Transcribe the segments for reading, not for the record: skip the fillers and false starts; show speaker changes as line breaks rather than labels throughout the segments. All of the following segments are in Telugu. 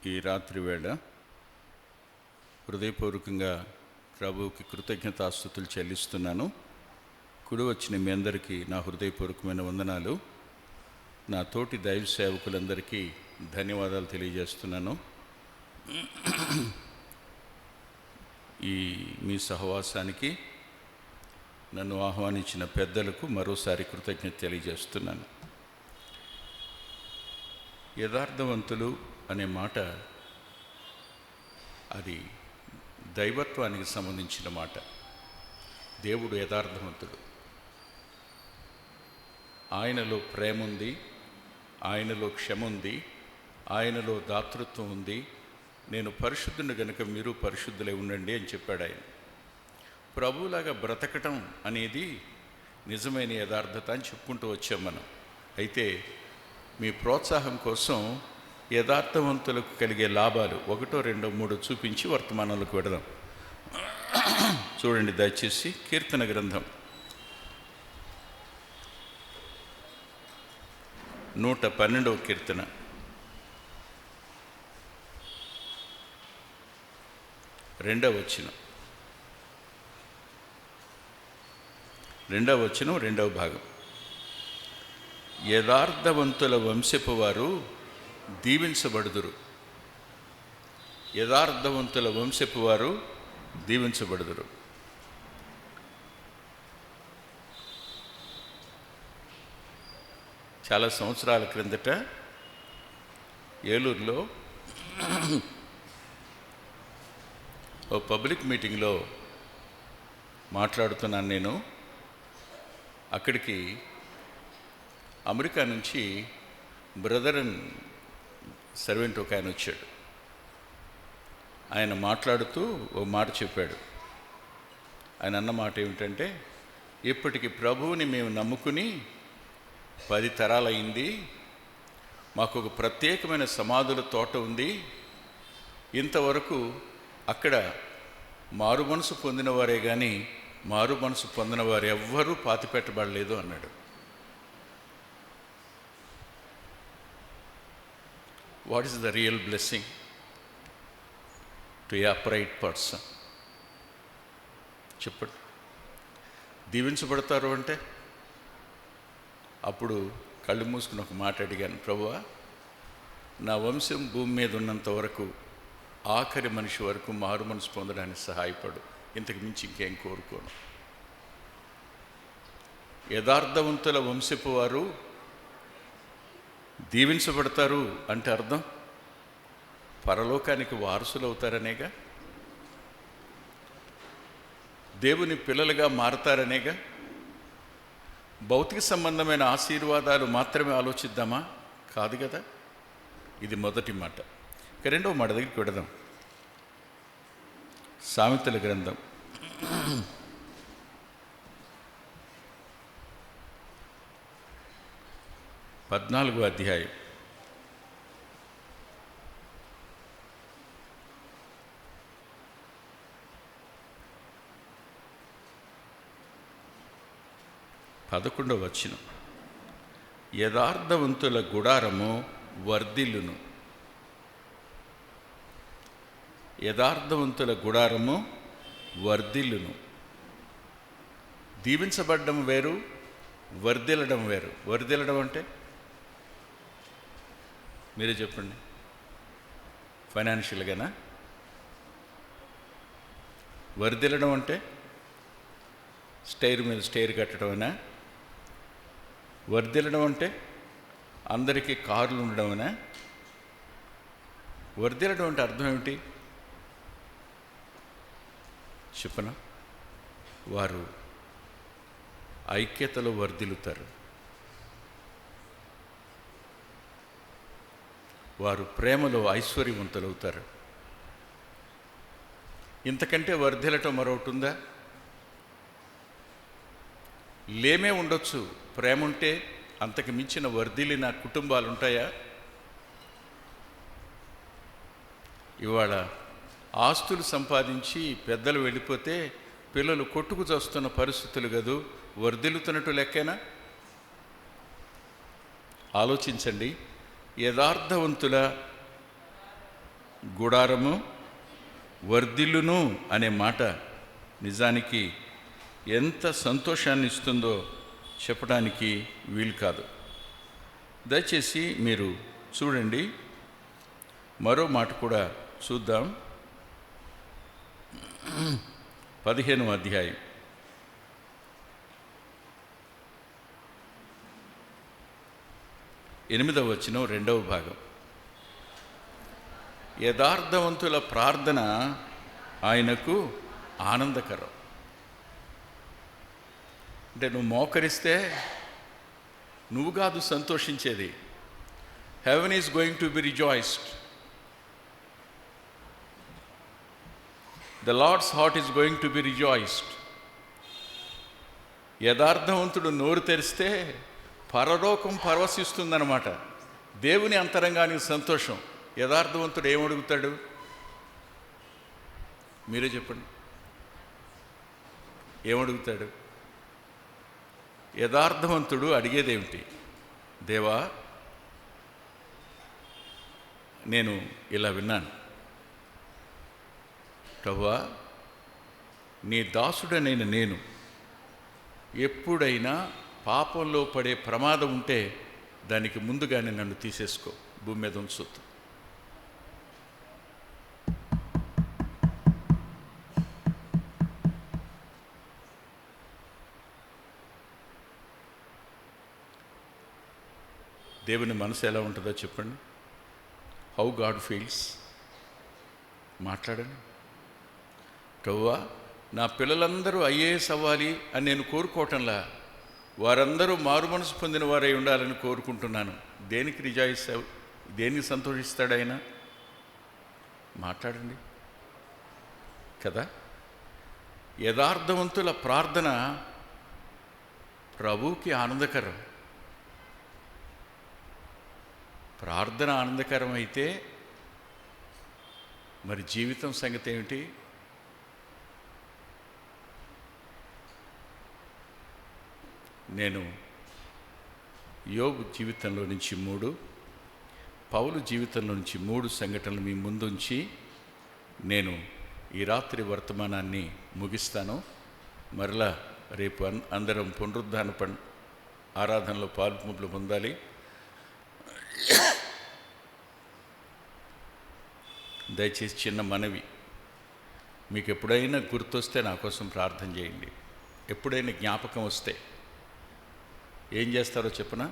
ఈ రాత్రి వేళ హృదయపూర్వకంగా ప్రభువుకి కృతజ్ఞతాస్తుతులు చెల్లిస్తున్నాను. కుడి వచ్చిన మీ అందరికీ నా హృదయపూర్వకమైన వందనాలు. నా తోటి దైవ సేవకులందరికీ ధన్యవాదాలు తెలియజేస్తున్నాను. ఈ మీ సహవాసానికి నన్ను ఆహ్వానించిన పెద్దలకు మరోసారి కృతజ్ఞత తెలియజేస్తున్నాను. యథార్థవంతులు అనే మాట అది దైవత్వానికి సంబంధించిన మాట. దేవుడు యథార్థవంతుడు. ఆయనలో ప్రేమ ఉంది, ఆయనలో క్షమ ఉంది, ఆయనలో దాతృత్వం ఉంది. నేను పరిశుద్ధుని గనుక మీరు పరిశుద్ధులై ఉండండి అని చెప్పాడు ఆయన. ప్రభువులాగా బ్రతకటం అనేది నిజమైన యథార్థత అని చెప్పుకుంటూ వచ్చాం మనం. అయితే మీ ప్రోత్సాహం కోసం యథార్థవంతులకు కలిగే లాభాలు 1, 2, 3 చూపించి వర్తమానంలోకి వెడదాం. చూడండి దయచేసి కీర్తన గ్రంథం 112వ కీర్తన 2వ వచనం, 2వ వచనం 2వ భాగం. యథార్థవంతుల వంశపు వారు దీవించబడుదురు. యథార్థవంతుల వంశపు వారు దీవించబడుదురు. చాలా సంవత్సరాల క్రిందట ఏలూరులో ఓ పబ్లిక్ మీటింగ్లో మాట్లాడుతున్నాను నేను. అక్కడికి అమెరికా నుంచి బ్రదర్ అండ్ సర్వెంట్ ఒక ఆయన వచ్చాడు. ఆయన మాట్లాడుతూ ఓ మాట చెప్పాడు. ఆయన అన్న మాట ఏమిటంటే, ఇప్పటికి ప్రభువుని మేము నమ్ముకుని 10 తరాలైంది. మాకు ఒక ప్రత్యేకమైన సమాధుల తోట ఉంది. ఇంతవరకు అక్కడ మారు మనసు పొందిన వారే కానీ మారు మనసు పొందిన వారు ఎవ్వరూ పాతిపెట్టబడలేదు అన్నాడు. What is the real blessing to A upright person? చెప్పండి. దీవించబడతారు అంటే అప్పుడు కళ్ళు మూసుకుని ఒక మాట అడిగాను, ప్రభువా, నా వంశం భూమి మీద ఉన్నంత వరకు ఆఖరి మనిషి వరకు మారు మనసు పొందడానికి సహాయపడు. ఇంతకు మించి ఇంకేం కోరుకోను. యథార్థవంతుల వంశపు వారు దీవించబడతారు అంటే అర్థం పరలోకానికి వారసులు అవుతారనేగా, దేవుని పిల్లలుగా మారతారనేగా. భౌతిక సంబంధమైన ఆశీర్వాదాలు మాత్రమే ఆలోచిద్దామా? కాదు కదా. ఇది మొదటి మాట. ఇక రెండవ మాట దగ్గరికి వెడదాం. సామెతల గ్రంథం 14వ అధ్యాయం 11వ వచనం. యథార్థవంతుల గుడారము వర్ధిల్లును. యథార్థవంతుల గుడారము వర్ధిల్లును. దీవించబడ్డం వేరు, వర్ధిల్లడం వేరు. వర్ధిల్లడం అంటే మీరే చెప్పండి. ఫైనాన్షియల్గానా? వర్ధిల్లడం అంటే స్టైర్ మీద స్టైర్ కట్టడమేనా? వర్ధిల్లడం అంటే అందరికీ కార్లు ఉండడమేనా? వర్ధిల్లడం అంటే అర్థం ఏమిటి చెప్పనా? వారు ఐక్యతలో వర్ధిల్లుతారు. వారు ప్రేమలో ఐశ్వర్యవంతులవుతారు. ఇంతకంటే వర్ధిల్లటం మరొకటి ఉందా? లేమే ఉండొచ్చు. ప్రేమ ఉంటే అంతకు మించిన వర్ధిల్లిన కుటుంబాలు ఉంటాయా? ఇవాళ ఆస్తులు సంపాదించి పెద్దలు వెళ్ళిపోతే పిల్లలు కొట్టుకు చస్తున్న పరిస్థితులు కదూ. వర్ధిల్లుతున్నట్టు లెక్కేనా? ఆలోచించండి. యథార్థవంతుల గుడారము వర్ధిల్లును అనే మాట నిజానికి ఎంత సంతోషాన్ని ఇస్తుందో చెప్పడానికి వీలు కాదు. దయచేసి మీరు చూడండి, మరో మాట కూడా చూద్దాం. 15వ అధ్యాయం 8వ వచనం 2వ భాగం. యథార్థవంతుల ప్రార్థన ఆయనకు ఆనందకరం. అంటే నువ్వు మోకరిస్తే నువ్వు కాదు సంతోషించేది, heaven is going to be rejoiced. The Lord's heart is going to be rejoiced. యథార్థవంతుడు నోరు తెరిస్తే పరలోకం పరవశిస్తుందన్నమాట. దేవుని అంతరంగానికి సంతోషం. యథార్థవంతుడు ఏమడుగుతాడు? మీరే చెప్పండి, ఏమడుగుతాడు? యథార్థవంతుడు అడిగేదేమిటి? దేవా, నేను ఇలా విన్నాను, ప్రభువా, నీ దాసుడనైన నేను ఎప్పుడైనా పాపంలో పడే ప్రమాదం ఉంటే దానికి ముందుగానే నన్ను తీసేసుకో, భూమి మీద ఉంచొద్దు. దేవుని మనసు ఎలా ఉంటుందో చెప్పండి. How God feels. మాట్లాడండి. ప్రభువా, నా పిల్లలందరూ ఐఏఎస్ అవ్వాలి అని నేను కోరుకోవటంలా, వారందరూ మారు మనసు పొందిన వారై ఉండాలని కోరుకుంటున్నాను. దేనికి రిజాయిస్తావు? దేనికి సంతోషిస్తాడు ఆయన? మాట్లాడండి కదా. యథార్థవంతుల ప్రార్థన ప్రభువుకి ఆనందకరం. ప్రార్థన ఆనందకరం అయితే మరి జీవితం సంగతి ఏమిటి? నేను యోబు జీవితంలో నుంచి 3, పౌలు జీవితంలో నుంచి 3 సంఘటనలు మీ ముందుంచి నేను ఈ రాత్రి వర్తమానాన్ని ముగిస్తాను. మరలా రేపు అందరం పునరుద్ధాన ఆరాధనలో పాల్పొంపులు పొందాలి. దయచేసి చిన్న మనవి, మీకు ఎప్పుడైనా గుర్తొస్తే నా కోసం ప్రార్థన చేయండి. ఎప్పుడైనా జ్ఞాపకం వస్తే ఏం చేస్తారో చెప్పనా?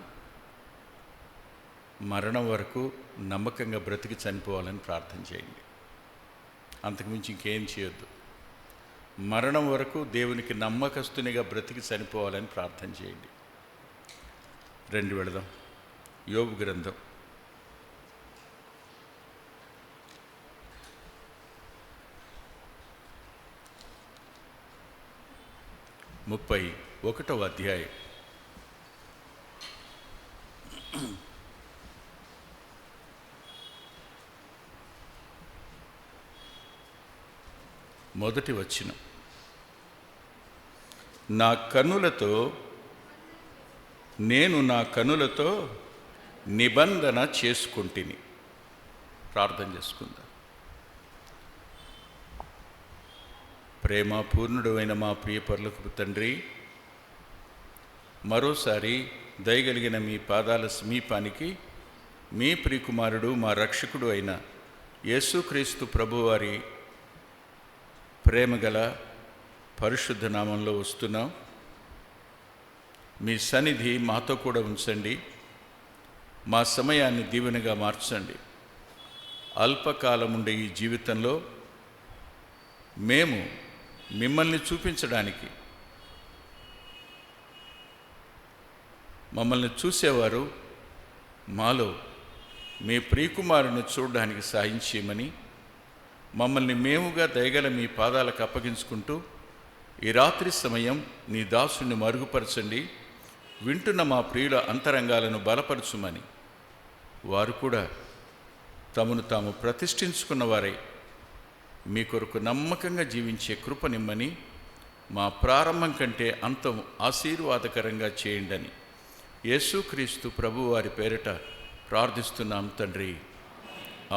మరణం వరకు నమ్మకంగా బ్రతికి చనిపోవాలని ప్రార్థన చేయండి. అంతకుమించి ఇంకేం చేయొద్దు. మరణం వరకు దేవునికి నమ్మకస్తునిగా బ్రతికి చనిపోవాలని ప్రార్థన చేయండి. రండి వెళదాం. యోబు గ్రంథం 31వ అధ్యాయం. మొదటి వచనం. నేను నా కనులతో నిబంధన చేసుకుంటుని. ప్రార్థన చేసుకుందాం. ప్రేమ పూర్ణుడు అయిన మా ప్రియ పరలోకపు తండ్రి, మరోసారి దయగలిగిన మీ పాదాల సమీపానికి మీ ప్రియకుమారుడు మా రక్షకుడు అయిన యేసుక్రీస్తు ప్రభువారి ప్రేమగల పరిశుద్ధ నామంలో వస్తున్నాం. మీ సన్నిధి మాతో కూడా ఉంచండి. మా సమయాన్ని దీవెనగా మార్చండి. అల్పకాలం ఉండే ఈ జీవితంలో మేము మిమ్మల్ని చూపించడానికి, మమ్మల్ని చూసేవారు మాలో మీ ప్రియకుమారుని చూడడానికి సాయం చేయమని మమ్మల్ని మేముగా దయగల మీ పాదాలకు అప్పగించుకుంటూ ఈ రాత్రి సమయం నీ దాసుని మరుగుపరచండి. వింటున్న మా ప్రియుల అంతరంగాలను బలపరచుమని, వారు కూడా తమను తాము ప్రతిష్ఠించుకున్న వారై మీ కొరకు నమ్మకంగా జీవించే కృపనిమ్మని, మా ప్రారంభం కంటే అంతం ఆశీర్వాదకరంగా చేయండి. యేసుక్రీస్తు ప్రభువారి పేరిట ప్రార్థిస్తున్నాం తండ్రి.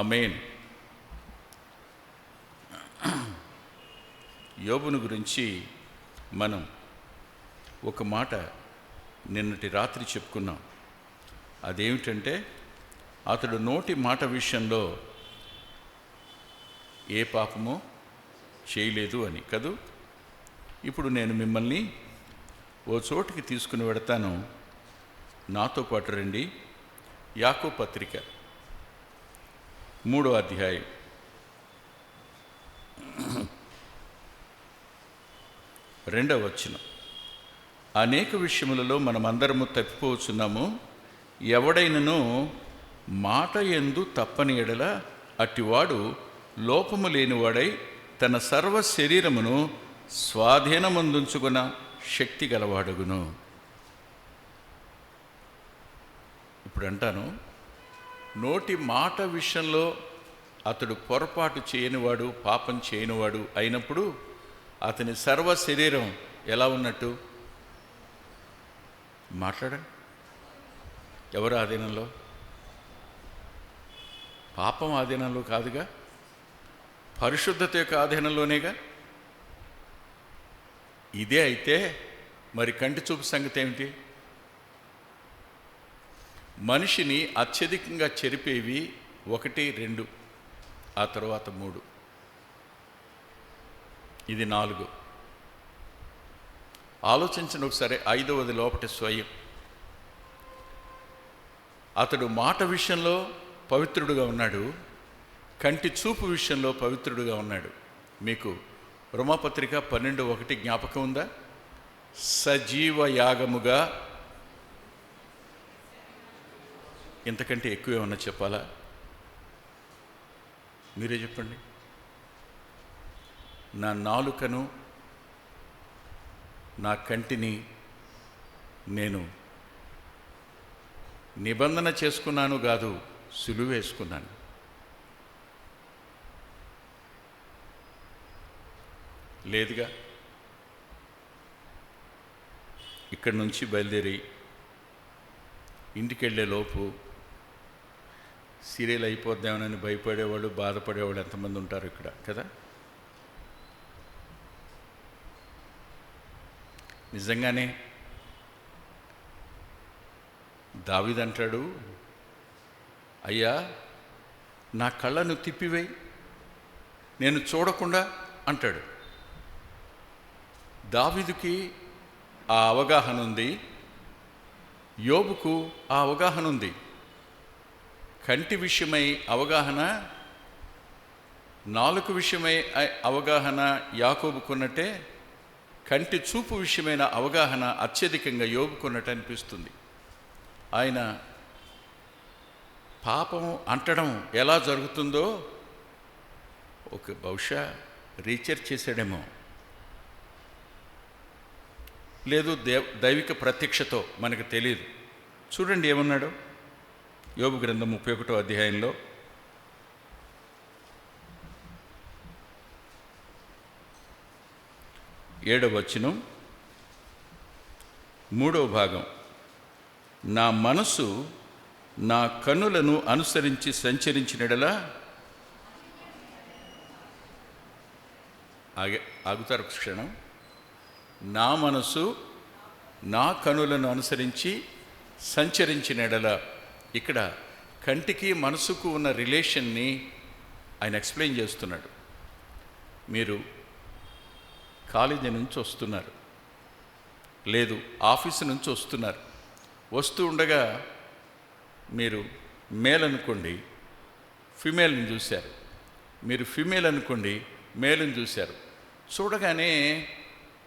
ఆమేన్. యోబును గురించి మనం ఒక మాట నిన్నటి రాత్రి చెప్పుకున్నాం. అదేమిటంటే అతడు నోటి మాట విషయంలో ఏ పాపమో చేయలేదు అని కదూ. ఇప్పుడు నేను మిమ్మల్ని ఓ చోటికి తీసుకుని వెడతాను, నాతో పాటు రండి. యాకోబు పత్రిక 3వ అధ్యాయం 2వ వచనం. అనేక విషయములలో మనమందరము తప్పిపోవచ్చున్నాము. ఎవడైనను మాట యందు తప్పని ఎడల అట్టివాడు లోపము లేనివాడై తన సర్వ శరీరమును స్వాధీనమందుంచుకున్న శక్తి గలవాడుగును. ఇప్పుడు అంటాను, నోటి మాట విషయంలో అతడు పొరపాటు చేయనివాడు, పాపం చేయనివాడు అయినప్పుడు అతని సర్వ శరీరం ఎలా ఉన్నట్టు? మాట్లాడండి. ఎవరు ఆధీనంలో? పాపం ఆధీనంలో కాదుగా, పరిశుద్ధత యొక్క ఆధీనంలోనేగా. ఇదే అయితే మరి కంటి చూపు సంగతి ఏమిటి? మనిషిని అత్యధికంగా చెరిపేవి 1, 2, ఆ తర్వాత 3, ఇది 4. ఆలోచించండి ఒకసారి. 5వది లోపటి స్వయం. అతడు మాట విషయంలో పవిత్రుడుగా ఉన్నాడు, కంటి చూపు విషయంలో పవిత్రుడుగా ఉన్నాడు. మీకు రోమాపత్రిక 12:1 జ్ఞాపకం ఉందా? సజీవ యాగముగా. ఇంతకంటే ఎక్కువ ఏమన్నా చెప్పాలా? మీరే చెప్పండి. నా నాలుకను, నా కంటిని నేను నిబంధన చేసుకున్నాను కాదు, సులువేసుకున్నాను. లేదుగా. ఇక్కడి నుంచి బయలుదేరి ఇంటికి వెళ్ళే లోపు సీరియల్ అయిపోద్దామని భయపడేవాళ్ళు, బాధపడేవాళ్ళు ఎంతమంది ఉంటారు ఇక్కడ కదా. నిజంగానే దావీదు అంటాడు, అయ్యా నా కళ్ళను తిప్పివేయి, నేను చూడకుండా అంటాడు. దావీదుకి ఆ అవగాహన ఉంది, యోబుకు ఆ అవగాహన ఉంది. కంటి విషయమై అవగాహన, నాలుక విషయమై అవగాహన యాకోబుకున్నట్టే కంటి చూపు విషయమైన అవగాహన అత్యధికంగా యోబుకున్నట్టు అనిపిస్తుంది. ఆయన పాపం అంటడం ఎలా జరుగుతుందో బహుశా రీసెర్చ్ చేశాడేమో, లేదు దైవిక ప్రత్యక్షతో మనకు తెలియదు. చూడండి ఏమన్నాడు యోబు గ్రంథం 31వ అధ్యాయంలో. 7వ వచనం, 3వ భాగం. నా మనసు నా కన్నులను అనుసరించి సంచరించినడలా. ఆగుతారు క్షణం. నా మనసు నా కనులను అనుసరించి సంచరించినడల. ఇక్కడ కంటికి మనసుకు ఉన్న రిలేషన్ని ఆయన ఎక్స్ప్లెయిన్ చేస్తున్నాడు. మీరు కాలేజీ నుంచి వస్తున్నారు, లేదు ఆఫీసు నుంచి వస్తున్నారు. వస్తూ ఉండగా మీరు మేల్ అనుకోండి, ఫిమేల్ని చూశారు. మీరు ఫిమేల్ అనుకోండి, మేల్ని చూశారు. చూడగానే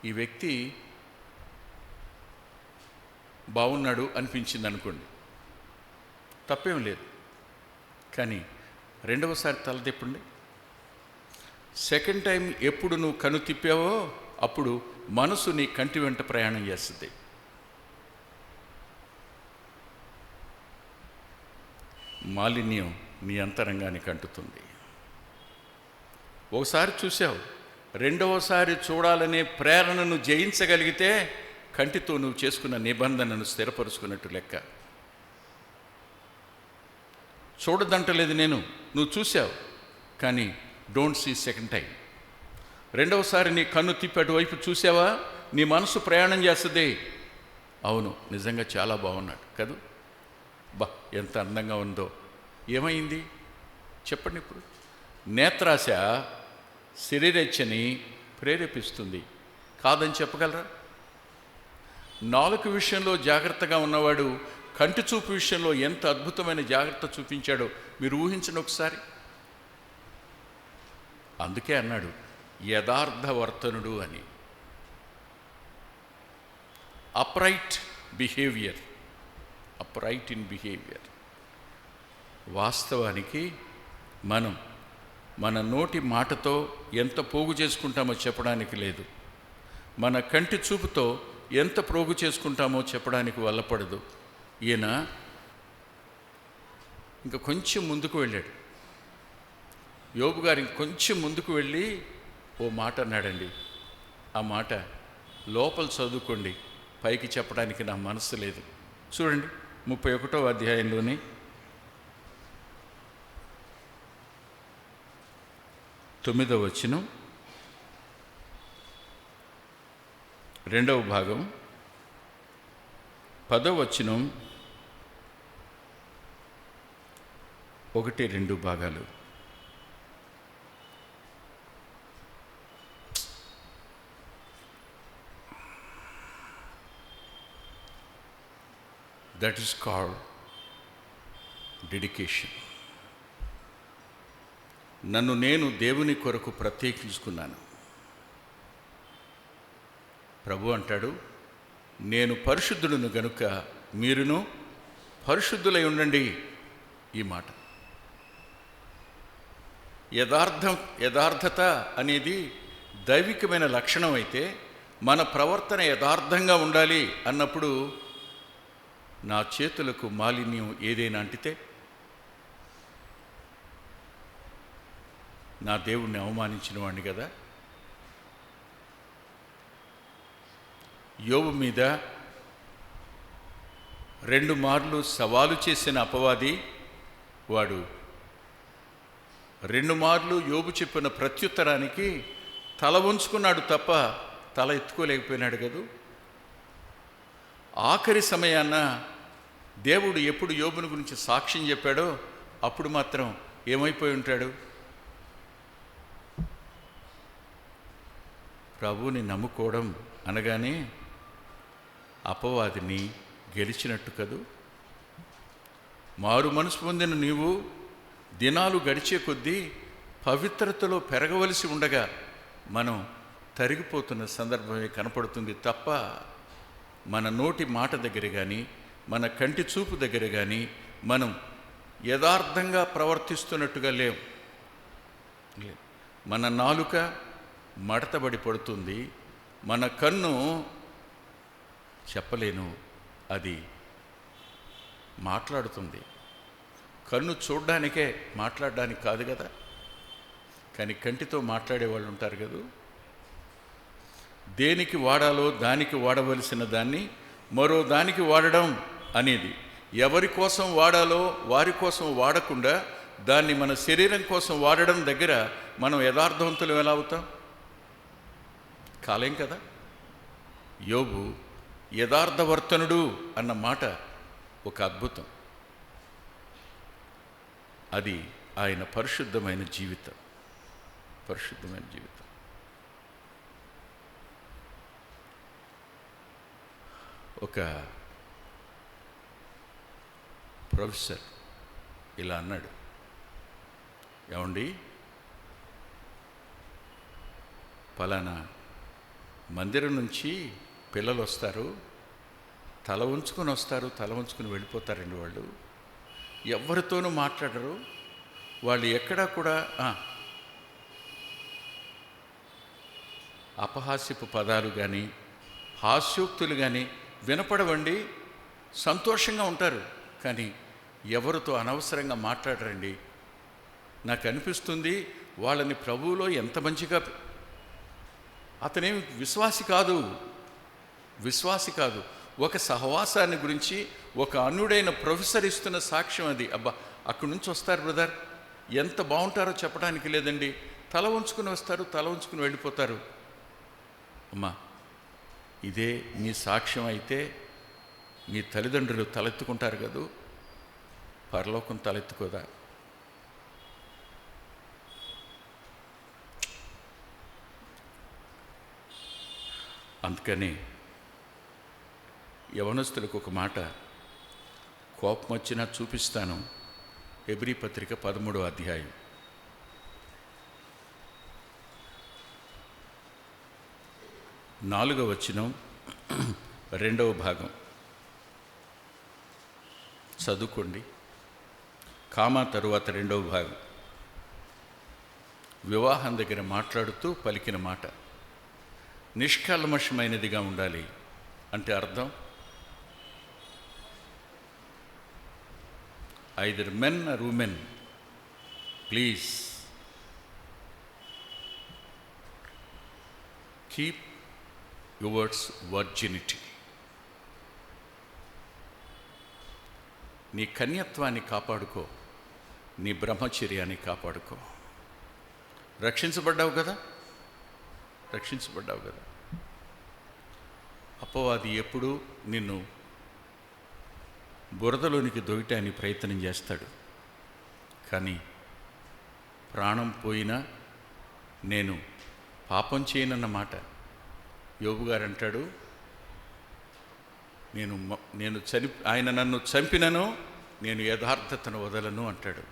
ఈ వ్యక్తి బాగున్నాడు అనిపించింది అనుకోండి, తప్పేం లేదు. కానీ రెండవసారి తల తిప్పండి. సెకండ్ టైం ఎప్పుడు నువ్వు కను తిప్పావో అప్పుడు మనసు నీ కంటి వెంట ప్రయాణం చేస్తుంది. మాలిన్యం నీ అంతరంగానికి అంటుతుంది. ఒకసారి చూసావు, రెండవసారి చూడాలనే ప్రేరణను జయించగలిగితే కంటితో నువ్వు చేసుకున్న నిబంధనను స్థిరపరుచుకున్నట్టు లెక్క. చూడదంటలేదు నేను, నువ్వు చూసావు, కానీ డోంట్ సీ సెకండ్ టైం. రెండవసారి నీ కన్ను తిప్పి అటువైపు చూసావా, నీ మనసు ప్రయాణం చేస్తుంది. అవును, నిజంగా చాలా బాగున్నాడు కదూ, బా ఎంత అందంగా ఉందో. ఏమైంది చెప్పండి ఇప్పుడు? నేత్రాశ శరీరేచ్ఛని ప్రేరేపిస్తుంది, కాదని చెప్పగలరా? నాలుక విషయంలో జాగ్రత్తగా ఉన్నవాడు కంటి చూపు విషయంలో ఎంత అద్భుతమైన జాగ్రత్త చూపించాడో మీరు ఊహించండి ఒకసారి. అందుకే అన్నాడు యథార్థవర్తనుడు అని. Upright behaviour, upright in behaviour. వాస్తవానికి మనం మన నోటి మాటతో ఎంత పోగు చేసుకుంటామో చెప్పడానికి లేదు, మన కంటి చూపుతో ఎంత ప్రోగు చేసుకుంటామో చెప్పడానికి వల్లపడదు. ఈయన ఇంకా కొంచెం ముందుకు వెళ్ళాడు. యోబు గారు ఇంకొంచెం ముందుకు వెళ్ళి ఓ మాట అన్నాడండి. ఆ మాట లోపల చదువుకోండి, పైకి చెప్పడానికి నా మనసు లేదు. చూడండి 31వ అధ్యాయంలోని 9వ వచనం, 2వ భాగం 10వ వచనం, 1-2 భాగాలు. That is called dedication. నన్ను నేను దేవుని కొరకు ప్రత్యేకించుకున్నాను. ప్రభు అంటాడు, నేను పరిశుద్ధుడును గనుక మీరును పరిశుద్ధులై ఉండండి. ఈ మాట యథార్థత అనేది దైవికమైన లక్షణం అయితే, మన ప్రవర్తన యథార్థంగా ఉండాలి అన్నప్పుడు నా చేతులకు మాలిన్యం ఏదైనా అంటితే నా దేవుణ్ణి అవమానించిన వాడిని కదా. యోబు మీద 2 మార్లు సవాలు చేసిన అపవాది వాడు 2 మార్లు యోబు చెప్పిన ప్రత్యుత్తరానికి తల వంచుకున్నాడు తప్ప తల ఎత్తుకోలేకపోయినాడు కదూ. ఆఖరి సమయాన దేవుడు ఎప్పుడు యోబుని గురించి సాక్ష్యం చెప్పాడో అప్పుడు మాత్రం ఏమైపోయి ఉంటాడు? ప్రభువుని నమ్ముకోవడం అనగానే అపవాదిని గెలిచినట్టు కదూ. మారు మనసు పొందిన నీవు దినాలు గడిచే కొద్దీ పవిత్రతలో పెరగవలసి ఉండగా మనం తరిగిపోతున్న సందర్భమే కనపడుతుంది తప్ప మన నోటి మాట దగ్గర కానీ, మన కంటి చూపు దగ్గర కానీ మనం యథార్థంగా ప్రవర్తిస్తున్నట్టుగా లేవు. మన నాలుక మడతబడి పడుతుంది, మన కన్ను చెప్పలేను అది మాట్లాడుతుంది. కన్ను చూడ్డానికే, మాట్లాడడానికి కాదు కదా. కానీ కంటితో మాట్లాడే వాళ్ళు ఉంటారు కదా. దేనికి వాడాలో దానికి వాడవలసిన దాన్ని మరో దానికి వాడడం అనేది, ఎవరి కోసం వాడాలో వారి కోసం వాడకుండా దాన్ని మన శరీరం కోసం వాడడం దగ్గర మనం యథార్థవంతులు ఎలా అవుతాం? కాలేం కదా. యోబు యథార్థవర్తనుడు అన్న మాట ఒక అద్భుతం. అది ఆయన పరిశుద్ధమైన జీవితం, పరిశుద్ధమైన జీవితం. ఒక ప్రొఫెసర్ ఇలా అన్నాడు, ఏమండి పలానా మందిరం నుంచి పిల్లలు వస్తారు, తల ఉంచుకొని వస్తారు, తల ఉంచుకొని వెళ్ళిపోతారండి. వాళ్ళు ఎవరితోనూ మాట్లాడరు, వాళ్ళు ఎక్కడా కూడా అపహాస్యపు పదాలు కానీ హాస్యోక్తులు కానీ వినపడవండి. సంతోషంగా ఉంటారు, కానీ ఎవరితో అనవసరంగా మాట్లాడరండి. నాకు అనిపిస్తుంది వాళ్ళని ప్రభువులో ఎంత మంచిగా, అతనేమి విశ్వాసి కాదు, విశ్వాసి కాదు. ఒక సహవాసాన్ని గురించి ఒక అన్యుడైన ప్రొఫెసర్ ఇస్తున్న సాక్ష్యం అది. అబ్బా అక్కడి నుంచి వస్తారు బ్రదర్, ఎంత బాగుంటారో చెప్పడానికి లేదండి. తల వంచుకుని వస్తారు, తల వంచుకుని వెళ్ళిపోతారు. అమ్మా, ఇదే మీ సాక్ష్యం అయితే మీ తల్లిదండ్రులు తలెత్తుకుంటారు కదూ, పరలోకం తలెత్తుకోదా? అందుకని యవనస్తులకు ఒక మాట, కోపం వచ్చినా చూపిస్తాను. హెబ్రీ పత్రిక 13వ అధ్యాయం 4వ వచనం, 2వ భాగం చదువుకోండి. కామా తరువాత 2వ భాగం వివాహం దగ్గర మాట్లాడుతూ పలికిన మాట. నిష్కల్మషమైనదిగా ఉండాలి అంటే అర్థం, either men or women, please keep your virginity. నీ కన్యత్వాన్ని కాపాడుకో, నీ బ్రహ్మచర్యాన్ని కాపాడుకో. రక్షించబడ్డావు కదా. అపవాది ఎప్పుడు నిన్ను బురదలోనికి దొయ్యటానికి ప్రయత్నం చేస్తాడు. కానీ ప్రాణం పోయినా నేను పాపం చేయనన్న మాట యోబు గారు అంటాడు. ఆయన నన్ను చంపినను నేను యథార్థతను వదలను అంటాడు.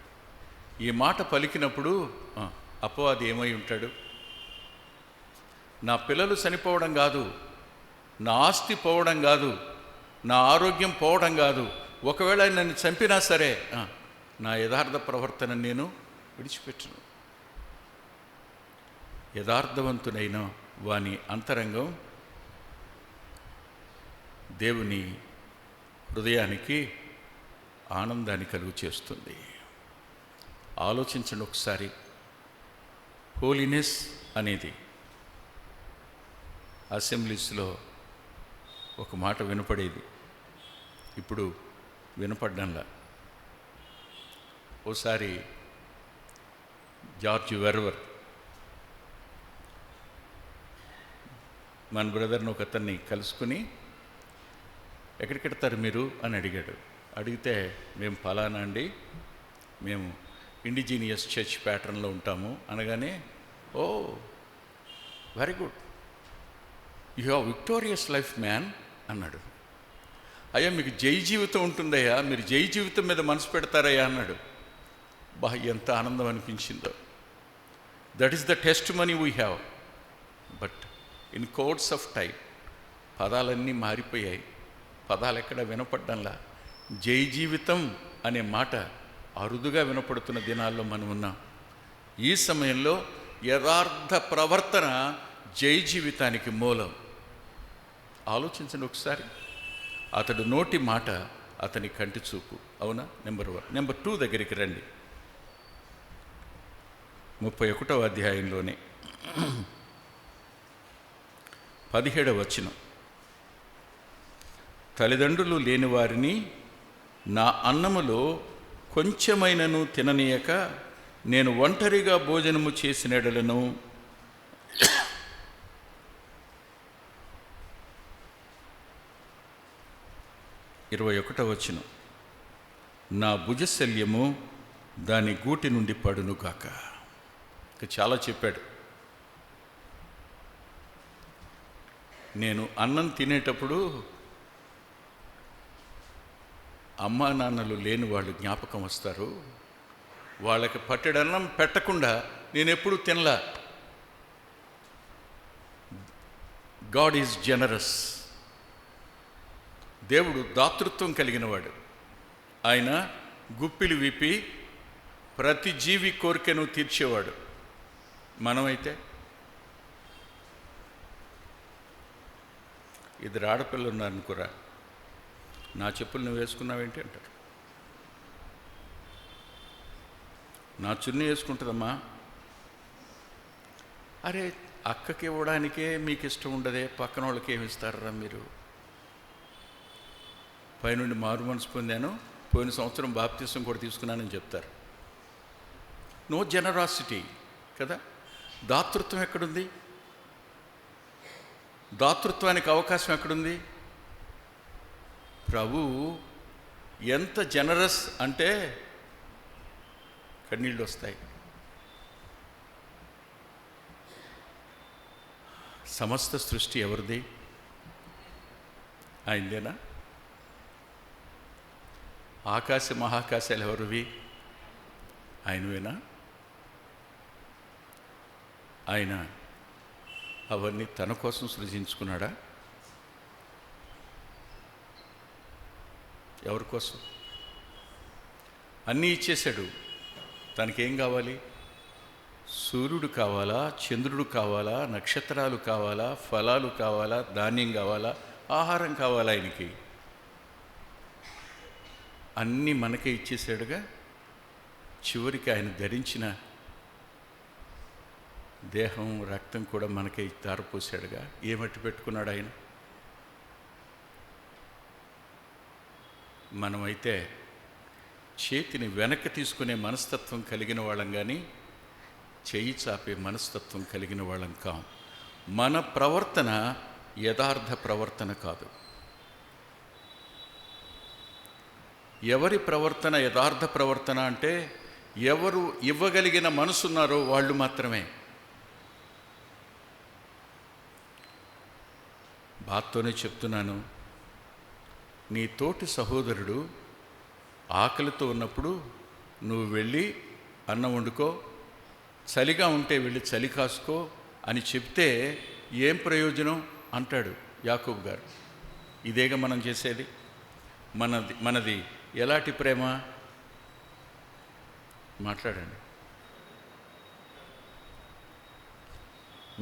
ఈ మాట పలికినప్పుడు అపవాది ఏమై ఉంటాడు? నా పిల్లలు చనిపోవడం కాదు, నా ఆస్తి పోవడం కాదు, నా ఆరోగ్యం పోవడం కాదు, ఒకవేళ నన్ను చంపినా సరే నా యథార్థ ప్రవర్తన నేను విడిచిపెట్టను. యథార్థవంతునైన వాని అంతరంగం దేవుని హృదయానికి ఆనందాన్ని కలుగు చేస్తుంది. ఆలోచించండి ఒకసారి. హోలీనెస్ అనేది అసెంబ్లీస్లో ఒక మాట వినపడేది, ఇప్పుడు వినపడ్డంలా. ఓసారి జార్జ్ వెర్వర్ మన బ్రదర్ని ఒక అతన్ని కలుసుకుని, ఎక్కడికెడతారు మీరు అని అడిగాడు. అడిగితే మేము ఫలానా అండి, మేము ఇండిజీనియస్ చర్చ్ ప్యాటర్న్లో ఉంటాము అనగానే, oh very good, you have victorious life man అన్నాడు. అయ్యా మీకు జై జీవితం ఉంటుందయ్యా, మీరు జై జీవితం మీద మనసు పెడతారయ్యా అన్నాడు. ఎంత ఆనందం అనిపించిందో. That is the testimony we have. But in course of time పదాలన్నీ మారిపోయాయి, పదాలు ఎక్కడ వినపడ్డంలా. జై జీవితం అనే మాట అరుదుగా వినపడుతున్న దినాల్లో మనం ఉన్నాం. ఈ సమయంలో యథార్థ ప్రవర్తన జై జీవితానికి మూలం. ఆలోచించండి ఒకసారి. అతడు నోటి మాట అతని కంటి చూపు, అవునా? నెంబర్ 1. నెంబర్ 2 దగ్గరికి రండి. 31వ అధ్యాయంలోనే 17వ వచనం. తల్లిదండ్రులు లేని వారిని నా అన్నములో కొంచెమైనను తిననీయక నేను ఒంటరిగా భోజనము చేసినడలను 21వ వచనం. నా భుజశల్యము దాని గూటి నుండి పడును కాక. చాలా చెప్పాడు. నేను అన్నం తినేటప్పుడు అమ్మా నాన్నలు లేని వాళ్ళు జ్ఞాపకం వస్తారు. వాళ్ళకి పట్టెడన్నం పెట్టకుండా నేను ఎప్పుడు తినలా. God is generous. దేవుడు దాతృత్వం కలిగినవాడు. ఆయన గుప్పిలు విప్పి ప్రతి జీవి కోరికను తీర్చేవాడు. మనమైతే ఇద్దరు ఆడపిల్లలు ఉన్నారనుకోరా, నా చెప్పులు నువ్వు వేసుకున్నావేంటి అంటారు. నా చున్నీ వేసుకుంటుందమ్మా. అరే అక్కకి ఇవ్వడానికే మీకు ఇష్టం ఉండదే, పక్కన వాళ్ళకి ఏమి ఇస్తారా మీరు? పైనుండి మారు మనసు పొందాను, పోయిన సంవత్సరం బాప్తిసం కూడా తీసుకున్నానని చెప్తారు. నో జనరాసిటీ కదా. దాతృత్వం ఎక్కడుంది? దాతృత్వానికి అవకాశం ఎక్కడుంది? ప్రభు ఎంత జనరస్ అంటే కన్నీళ్ళు వస్తాయి. సమస్త సృష్టి ఎవరిది? ఆయనదేనా? ఆకాశ మహాకాశాలు ఎవరివి? ఆయనవేనా? ఆయన అవన్నీ తన కోసం సృజించుకున్నాడా? ఎవరి కోసం? అన్నీ ఇచ్చేశాడు. తనకేం కావాలి? సూర్యుడు కావాలా, చంద్రుడు కావాలా, నక్షత్రాలు కావాలా, ఫలాలు కావాలా, ధాన్యం కావాలా, ఆహారం కావాలా? ఆయనకి అన్నీ మనకే ఇచ్చేసాడుగా. చివరికి ఆయన ధరించిన దేహం రక్తం కూడా మనకే ధారపోసాడుగా. ఏమట్టి పెట్టుకున్నాడు ఆయన? మనమైతే చేతిని వెనక్కి తీసుకునే మనస్తత్వం కలిగిన వాళ్ళం, కానీ చేయి చాపే మనస్తత్వం కలిగిన వాళ్ళం కాం. మన ప్రవర్తన యథార్థ ప్రవర్తన కాదు. ఎవరి ప్రవర్తన యథార్థ ప్రవర్తన అంటే ఎవరు ఇవ్వగలిగిన మనసున్నారో వాళ్ళు మాత్రమే. బాత్తోనే చెప్తున్నాను, నీ తోటి సహోదరుడు ఆకలితో ఉన్నప్పుడు నువ్వు వెళ్ళి అన్నం వండుకో, చలిగా ఉంటే వెళ్ళి చలి కాసుకో అని చెప్తే ఏం ప్రయోజనం అంటాడు యాకోబు గారు. ఇదేగా మనం చేసేది. మనది ఎలాంటి ప్రేమ? మాట్లాడండి.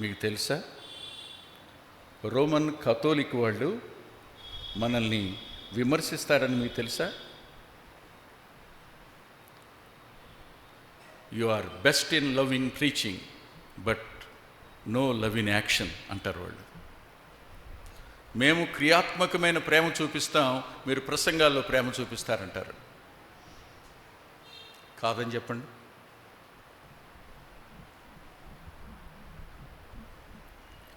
మీకు తెలుసా, రోమన్ కథోలిక్ వాళ్ళు మనల్ని విమర్శిస్తారని మీకు తెలుసా? You are best in love in preaching but no love in action అంటారు వాళ్ళు. మేము క్రియాత్మకమైన ప్రేమ చూపిస్తాం, మీరు ప్రసంగాల్లో ప్రేమ చూపిస్తారంటారు. కాదని చెప్పండి.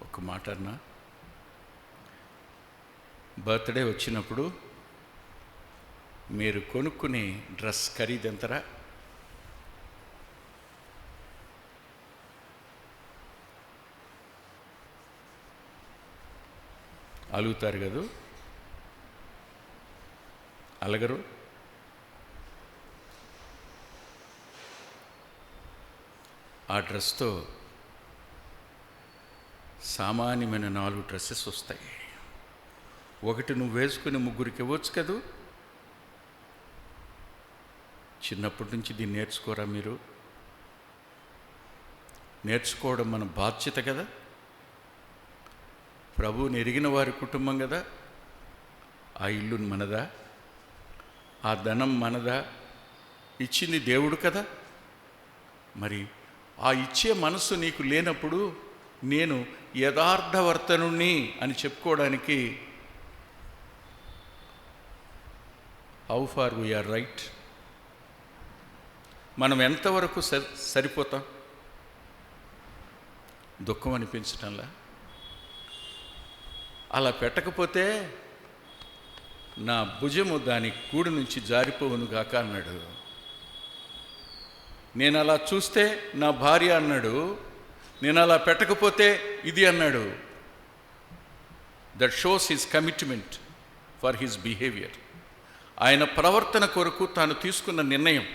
ఒక మాట అన్నా, బర్త్డే వచ్చినప్పుడు మీరు కొనుక్కునే డ్రెస్ ఖరీదు ఎంతరా? అలుగుతారు కదా, అలగరు. ఆ డ్రెస్తో సామాన్యమైన 4 డ్రెస్సెస్ వస్తాయి. ఒకటి నువ్వు వేసుకుని ముగ్గురికి ఇవ్వచ్చు కదూ. చిన్నప్పటి నుంచి దీన్ని నేర్చుకోరా మీరు? నేర్చుకోవడం మన బాధ్యత కదా. ప్రభువుని ఎరిగిన వారి కుటుంబం కదా. ఆ ఇల్లు మనదా? ఆ ధనం మనదా? ఇచ్చింది దేవుడు కదా. మరి ఆ ఇచ్చే మనస్సు నీకు లేనప్పుడు నేను యథార్థవర్తనుణ్ణి అని చెప్పుకోవడానికి హౌ ఫార్ వీఆర్ రైట్? మనం ఎంతవరకు సరిపోతాం? దుఃఖం అనిపించటంలా? అలా పెట్టకపోతే నా భుజము దాని కూడి నుంచి జారిపోవును గాక అన్నాడు. నేను అలా చూస్తే నా భార్య అన్నాడు. నేను అలా పెట్టకపోతే ఇది అన్నాడు. That shows his commitment for his behaviour. ఆయన ప్రవర్తన కొరకు తాను తీసుకున్న నిర్ణయం,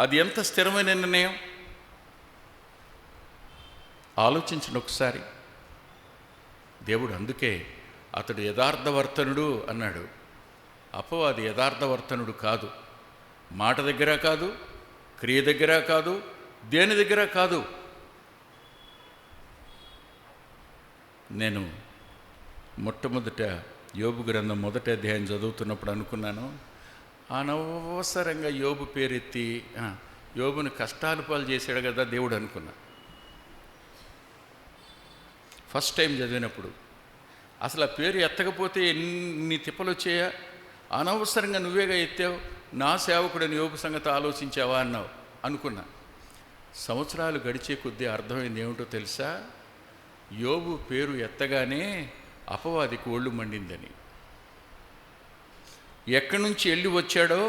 అది ఎంత స్థిరమైన నిర్ణయం ఆలోచించండి ఒకసారి. దేవుడు అందుకే అతడు యథార్థవర్తనుడు అన్నాడు. అపవాది యథార్థవర్తనుడు కాదు. మాట దగ్గర కాదు, క్రియ దగ్గర కాదు, దేని దగ్గర కాదు. నేను మొట్టమొదట యోబు గ్రంథం 1వ అధ్యాయం చదువుతున్నప్పుడు అనుకున్నాను, అనవసరంగా యోబు పేరెత్తి యోబుని కష్టాలు పాలు చేశాడు కదా దేవుడు అనుకున్నా. ఫస్ట్ టైం చదివినప్పుడు అసలు ఆ పేరు ఎత్తకపోతే ఎన్ని తిప్పలు వచ్చాయా? అనవసరంగా నువ్వేగా ఎత్తావు, నా సేవకుడని యోబు సంగతి ఆలోచించావా అన్నావు అనుకున్నా. సంవత్సరాలు గడిచే కొద్దీ అర్థమైంది ఏమిటో తెలుసా? యోబు పేరు ఎత్తగానే అపవాదికి ఒళ్ళు మండిందని. ఎక్కడి నుంచి వెళ్ళి వచ్చాడో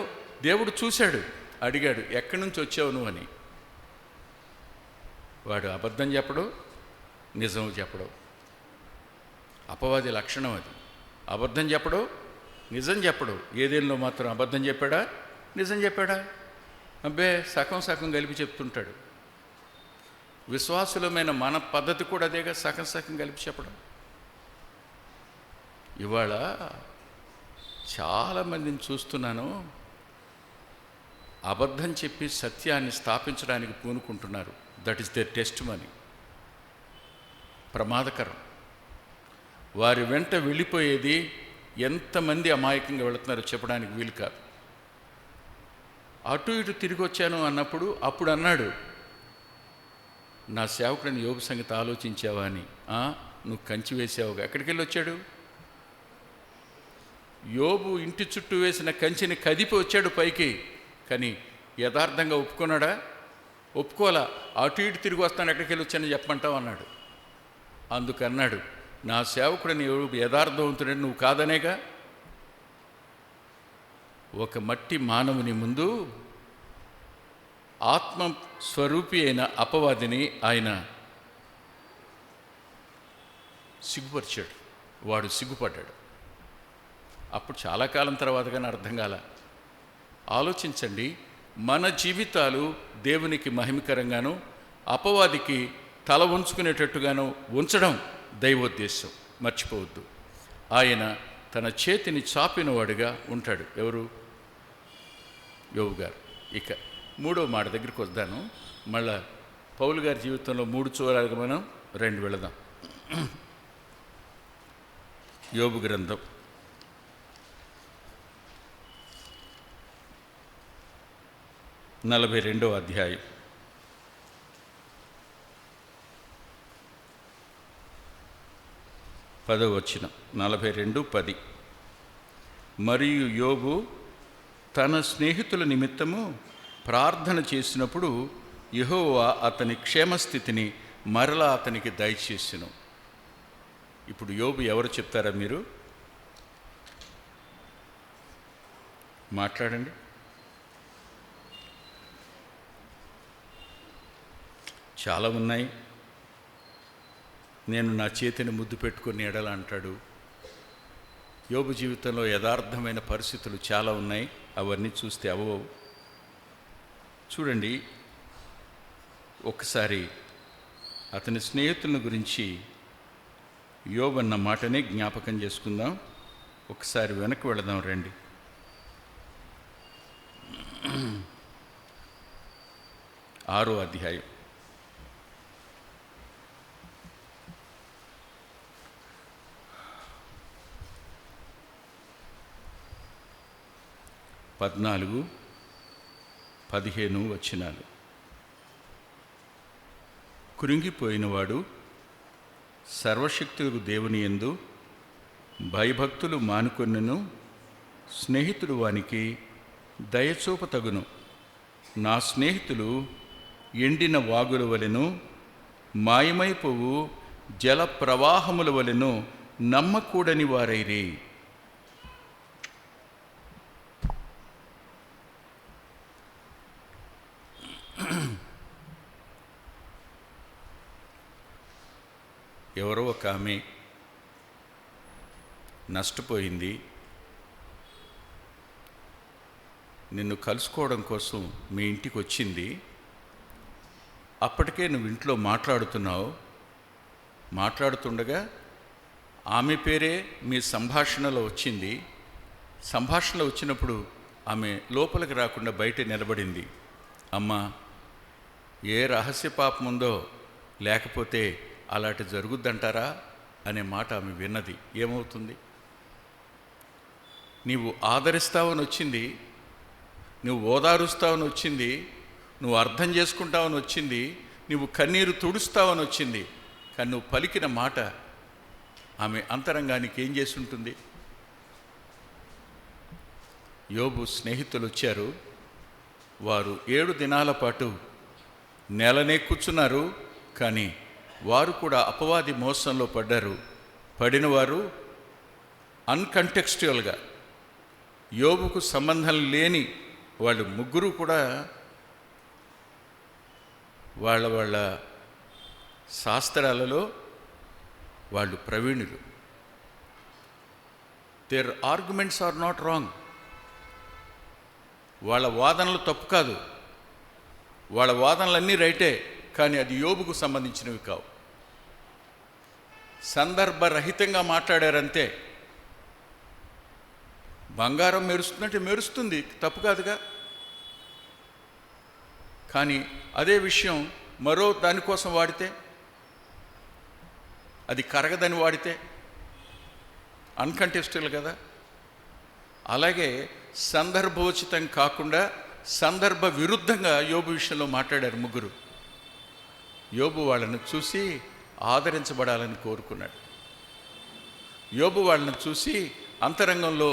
దేవుడు చూశాడు, అడిగాడు, ఎక్కడి నుంచి వచ్చావు నువ్వు అని. వాడు అబద్ధం చెప్పడు, నిజం చెప్పడు. అపవాది లక్షణం అది. అబద్ధం చెప్పడు, నిజం చెప్పడు. ఏదేళ్ళలో మాత్రం అబద్ధం చెప్పాడా, నిజం చెప్పాడా? అబ్బే, సగం సగం కలిపి చెప్తుంటాడు. విశ్వాసులమైన మన పద్ధతి కూడా అదేగా, సగం సగం కలిపి చెప్పడం. ఇవాళ చాలామందిని చూస్తున్నాను, అబద్ధం చెప్పి సత్యాన్ని స్థాపించడానికి పూనుకుంటున్నారు. That is their testimony. ప్రమాదకరం. వారి వెంట వెళ్ళిపోయేది ఎంతమంది అమాయకంగా వెళుతున్నారో చెప్పడానికి వీలు కాదు. అటు ఇటు తిరిగి వచ్చాను అన్నప్పుడు అప్పుడు అన్నాడు, నా సేవకుడిని యోబు సంగతి ఆలోచించావా అని. నువ్వు కంచి వేసావుగా. ఎక్కడికి వెళ్ళి వచ్చాడు? యోబు ఇంటి చుట్టూ వేసిన కంచిని కదిపి వచ్చాడు పైకి. కానీ యథార్థంగా ఒప్పుకున్నాడా? ఒప్పుకోలా. అటు ఇటు తిరిగి వస్తాను, ఎక్కడికి వెళ్ళి వచ్చానని చెప్పమంటావు అన్నాడు. అందుకన్నాడు, నా సేవకుడిని యోబు యథార్థవంతుడని నువ్వు కాదనేగా. ఒక మట్టి మానవుని ముందు ఆత్మ స్వరూపి అయిన అపవాదిని ఆయన సిగ్గుపరిచాడు. వాడు సిగ్గుపడ్డాడు. అప్పుడు చాలా కాలం తర్వాత కానీ అర్థం కాల. ఆలోచించండి, మన జీవితాలు దేవునికి మహిమకరంగాను అపవాదికి తల ఉంచుకునేటట్టుగాను ఉంచడం దైవోద్దేశం. మర్చిపోవద్దు. ఆయన తన చేతిని చాపినవాడుగా ఉంటాడు. ఎవరు? యోబు గారు. ఇక మూడో మాట దగ్గరికి వద్దాను. మళ్ళా పౌలు గారి జీవితంలో 3 చూరాలుగా మనం 2 వెళదాం. యోబు గ్రంథం 42వ అధ్యాయం 10వ వచనం. 42:10. మరియు యోబు తన స్నేహితుల నిమిత్తము ప్రార్థన చేసినప్పుడు యెహోవా అతని క్షేమస్థితిని మరలా అతనికి దయచేసెను. ఇప్పుడు యోబు ఎవరు చెప్తారా మీరు? మాట్లాడండి. చాలా ఉన్నాయి. నేను నా చేతిని ముద్దు పెట్టుకుని ఎడల అంటాడు. యోబు జీవితంలో యథార్థమైన పరిస్థితులు చాలా ఉన్నాయి. అవన్నీ చూస్తే అవవు. చూడండి, ఒకసారి అతని స్నేహితుల గురించి యోబు అన్న మాటనే జ్ఞాపకం చేసుకుందాం. ఒకసారి వెనక్కి వెళదాం రండి. 6వ అధ్యాయం 14-15 వచనాలు. కృంగిపోయినవాడు సర్వశక్తులకు దేవుని యందు భయభక్తులు మానుకొనెను, స్నేహితుడు వానికి దయచూపతగును. నా స్నేహితులు ఎండిన వాగుల వలెను మాయమైపోవు జల ప్రవాహముల వలెను నమ్మకూడని వారైరి. ఎవరో ఒక ఆమె నష్టపోయింది. నిన్ను కలుసుకోవడం కోసం మీ ఇంటికి వచ్చింది. అప్పటికే నువ్వు ఇంట్లో మాట్లాడుతున్నావు. మాట్లాడుతుండగా ఆమె పేరే మీ సంభాషణలో వచ్చింది. సంభాషణలో వచ్చినప్పుడు ఆమె లోపలికి రాకుండా బయట నిలబడింది. అమ్మా, ఏ రహస్య పాపం ఉందో, లేకపోతే అలాంటి జరుగుద్దంటారా అనే మాట ఆమె విన్నది. ఏమవుతుంది? నీవు ఆదరిస్తావని వచ్చింది, నువ్వు ఓదారుస్తావని వచ్చింది, నువ్వు అర్థం చేసుకుంటావని వచ్చింది, నువ్వు కన్నీరు తుడుస్తావని వచ్చింది. కానీ నువ్వు పలికిన మాట ఆమె అంతరంగానికి ఏం చేసి ఉంటుంది? యోబు స్నేహితులు వచ్చారు. వారు 7 దినాల పాటు నెలనే కూర్చున్నారు, కానీ వారు కూడా అపవాది మోసంలో పడ్డారు. పడిన వారు అన్కంటెక్స్చువల్గా, యోబుకు సంబంధం లేని వాళ్ళు ముగ్గురు కూడా వాళ్ళ శాస్త్రాలలో వాళ్ళు ప్రవీణులు. Their arguments are not wrong. వాళ్ళ వాదనలు తప్పు కాదు, వాళ్ళ వాదనలన్నీ రైటే, కానీ అది యోబుకు సంబంధించినవి కావు. సందర్భరహితంగా మాట్లాడారంతే. బంగారం మెరుస్తుందంటే మెరుస్తుంది, తప్పు కాదుగా. కానీ అదే విషయం మరో దానికోసం వాడితే, అది కరగదని వాడితే అన్కంటెస్టబుల్ కదా. అలాగే సందర్భోచితం కాకుండా సందర్భ విరుద్ధంగా యోబు విషయంలో మాట్లాడారు ముగ్గురు. యోబు వాళ్ళని చూసి ఆదరించబడాలని కోరుకున్నాడు. యోబు వాళ్ళని చూసి అంతరంగంలో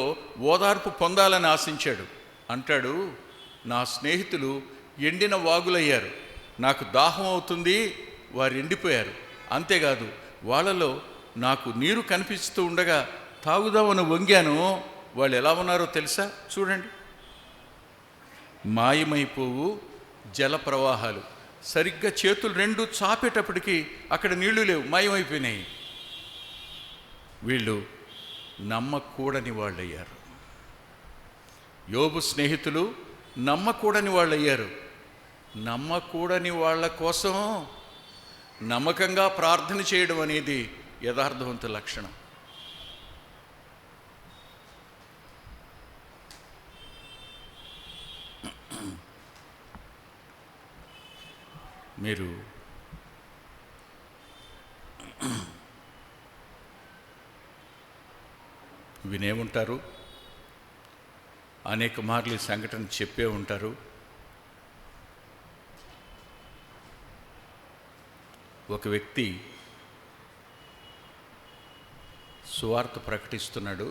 ఓదార్పు పొందాలని ఆశించాడు. అంటాడు, నా స్నేహితులు ఎండిన వాగులయ్యారు, నాకు దాహం అవుతుంది, వారు ఎండిపోయారు. అంతేకాదు, వాళ్ళలో నాకు నీరు కనిపిస్తూ ఉండగా తాగుదామని వంగాను, వాళ్ళు ఎలా ఉన్నారో తెలుసా? చూడండి, మాయమైపోవు జల ప్రవాహాలు. సరిగ్గా చేతులు రెండు చాపేటప్పటికి అక్కడ నీళ్లు లేవు, మాయమైపోయినాయి. వీళ్ళు నమ్మకూడని వాళ్ళయ్యారు. యోబు స్నేహితులు నమ్మకూడని వాళ్ళయ్యారు. నమ్మకూడని వాళ్ళ కోసం నమ్మకంగా ప్రార్థన చేయడం అనేది యథార్థవంతుల లక్షణం. మీరు వినే ఉంటారు, అనేక మార్లు ఈ సంఘటన చెప్పే ఉంటారు. ఒక వ్యక్తి సువార్త ప్రకటిస్తున్నాడు.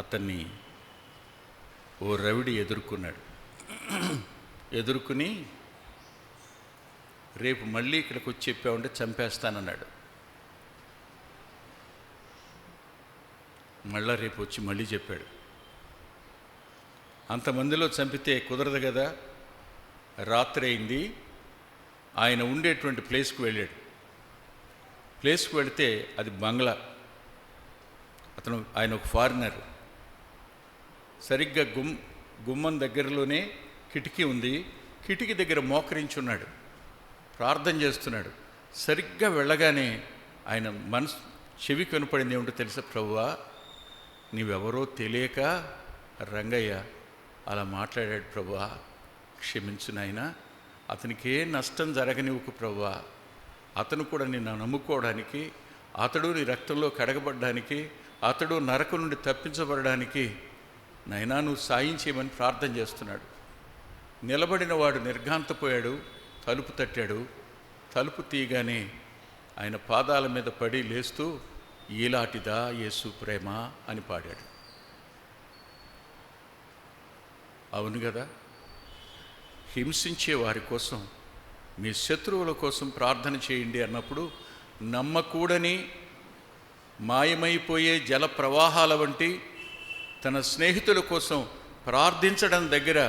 అతన్ని ఓ రవిడి ఎదుర్కొన్నాడు. ఎదుర్కొని, రేపు మళ్ళీ ఇక్కడికి వచ్చి చెప్పావుంటే చంపేస్తానన్నాడు. మళ్ళా రేపు వచ్చి మళ్ళీ చెప్పాడు. అంతమందిలో చంపితే కుదరదు కదా. రాత్రి అయింది. ఆయన ఉండేటువంటి ప్లేస్కి వెళ్ళాడు. ప్లేస్కి వెళితే అది బంగ్లా. ఆయన ఒక ఫారినర్. సరిగ్గా గుమ్మం దగ్గరలోనే కిటికీ ఉంది. కిటికీ దగ్గర మోకరించున్నాడు, ప్రార్థన చేస్తున్నాడు. సరిగ్గా వెళ్ళగానే ఆయన మనసు చెవి కనపడింది. ఏమిటో తెలుసా? ప్రభువా, నీవెవరో తెలియక రంగయ్య అలా మాట్లాడాడు ప్రభువా, క్షమించు నాయనా, అతనికి ఏ నష్టం జరగనివ్వకు ప్రభువా. అతను కూడా నిన్ను నమ్ముకోవడానికి, అతడు నీ రక్తంలో కడగబడ్డానికి, అతడు నరకం నుండి తప్పించబడడానికి నైనా నువ్వు సాయం చేయమని ప్రార్థన చేస్తున్నాడు. నిలబడిన వాడు నిర్ఘాంతపోయాడు. తలుపు తట్టాడు. తలుపు తీయగానే ఆయన పాదాల మీద పడి లేస్తూ, ఈలాటిదా యేసు ప్రేమ అని పాడాడు. అవును కదా. హింసించే వారి కోసం, మీ శత్రువుల కోసం ప్రార్థన చేయండి అన్నప్పుడు నమ్మకూడని మాయమైపోయే జల ప్రవాహాల వంటి తన స్నేహితుల కోసం ప్రార్థించడం దగ్గర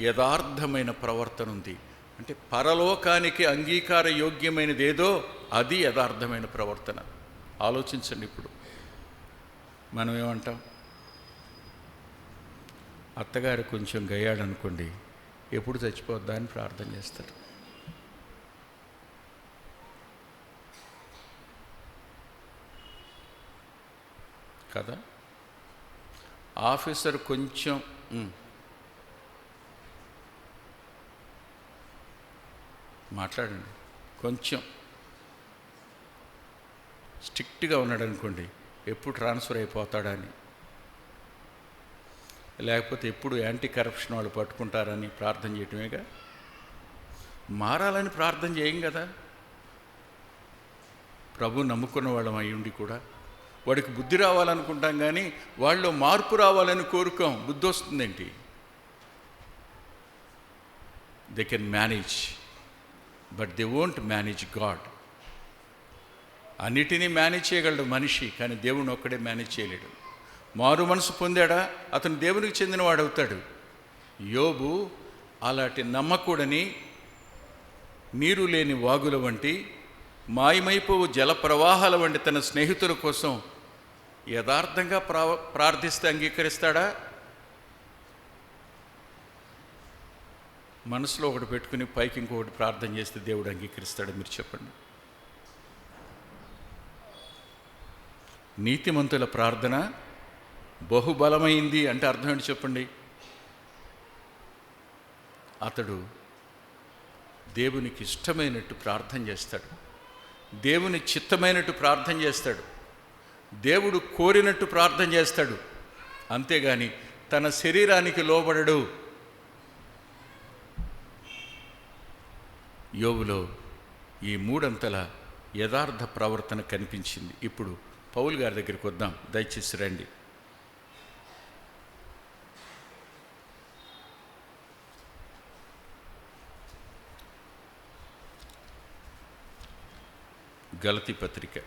యథార్థమైన ప్రవర్తన ఉంది. అంటే పరలోకానికి అంగీకార యోగ్యమైనది ఏదో అది యథార్థమైన ప్రవర్తన. ఆలోచించండి. ఇప్పుడు మనం ఏమంటాం? అత్తగారు కొంచెం గయ్యాడనుకోండి, ఎప్పుడు చచ్చిపోద్దా అని ప్రార్థన చేస్తారు కదా. ఆఫీసర్ కొంచెం మాట్లాడండి, కొంచెం స్ట్రిక్ట్గా ఉన్నాడు అనుకోండి, ఎప్పుడు ట్రాన్స్ఫర్ అయిపోతాడా అని, లేకపోతే ఎప్పుడు యాంటీ కరప్షన్ వాళ్ళు పట్టుకుంటారని ప్రార్థన చేయటమేగా. మారాలని ప్రార్థన చేయం కదా. ప్రభు నమ్ముకున్న వాళ్ళం అయి ఉండి కూడా వాడికి బుద్ధి రావాలనుకుంటాం, కానీ వాళ్ళు మార్పు రావాలని కోరుకోం. బుద్ధి వస్తుందేంటి? They can manage, but they won't manage God. అన్నిటినీ మేనేజ్ చేయగలడు మనిషి, కానీ దేవుని ఒక్కడే మేనేజ్ చేయలేడు. మారు మనసు పొందాడా అతను దేవునికి చెందినవాడు అవుతాడు. యోబు అలాంటి నమ్మకూడని, నీరు లేని వాగుల వంటి, మాయమైపోవు జల ప్రవాహాల వంటి తన స్నేహితుల కోసం యథార్థంగా ప్రార్థిస్తే అంగీకరిస్తాడా? మనసులో ఒకటి పెట్టుకుని పైకి ఇంకొకటి ప్రార్థన చేస్తే దేవుడు అంగీకరిస్తాడు? మీరు చెప్పండి. నీతిమంతుల ప్రార్థన బహుబలమైంది అంటే అర్థం ఏంటి చెప్పండి? అతడు దేవునికి ఇష్టమైనట్టు ప్రార్థన చేస్తాడు, దేవుని చిత్తమైనట్టు ప్రార్థన చేస్తాడు, దేవుడు కోరినట్టు ప్రార్థన చేస్తాడు. అంతేగాని తన శరీరానికి లోబడడు. యోబులో ఈ మూడంతల యథార్థ ప్రవర్తన కనిపించింది. ఇప్పుడు పౌలు గారి దగ్గరికి వద్దాం, దయచేసి రండి. గలతీ పత్రిక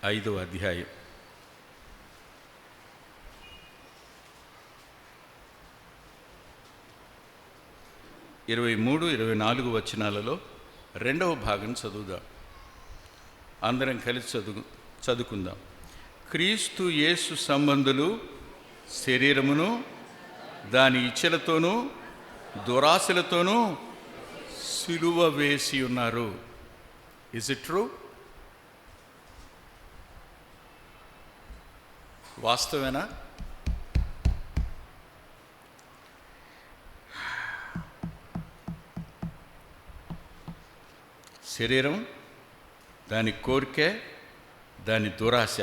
5వ అధ్యాయం 23-24 వచనాలలో 2వ భాగం చదువుదాం. అందరం కలిసి చదువుకుందాం. క్రీస్తు యేసు సంబంధులు శరీరమును దాని ఇచ్చలతోనూ దురాశలతోనూ సిలువ వేసి ఉన్నారు. Is it true? వాస్తవేనా? శరీరం, దాని కోరిక, దాని దురాశ,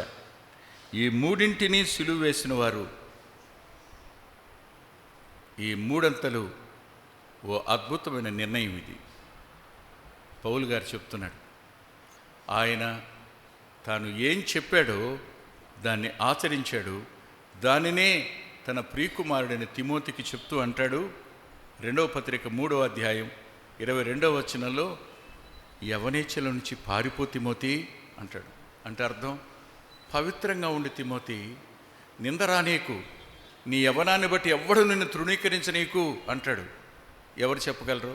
ఈ మూడింటిని సిలువ వేసిన వారు. ఈ మూడంతలు ఓ అద్భుతమైన నిర్ణయం ఇది. పౌలు గారు చెప్తున్నాడు, ఆయన తాను ఏం చెప్పాడో దాన్ని ఆచరించాడు. దానినే తన ప్రియకుమారుడైన తిమోతికి చెప్తూ అంటాడు. 2వ పత్రిక 3వ అధ్యాయం 22వ వచనంలో, యవనేచ్ఛల నుంచి పారిపో తిమోతి అంటాడు. అంటే అర్థం, పవిత్రంగా ఉండి తిమోతి, నిందరా నీకు, నీ యవనాన్ని బట్టి ఎవ్వడు నిన్ను తృణీకరించనీకు అంటాడు. ఎవరు చెప్పగలరు?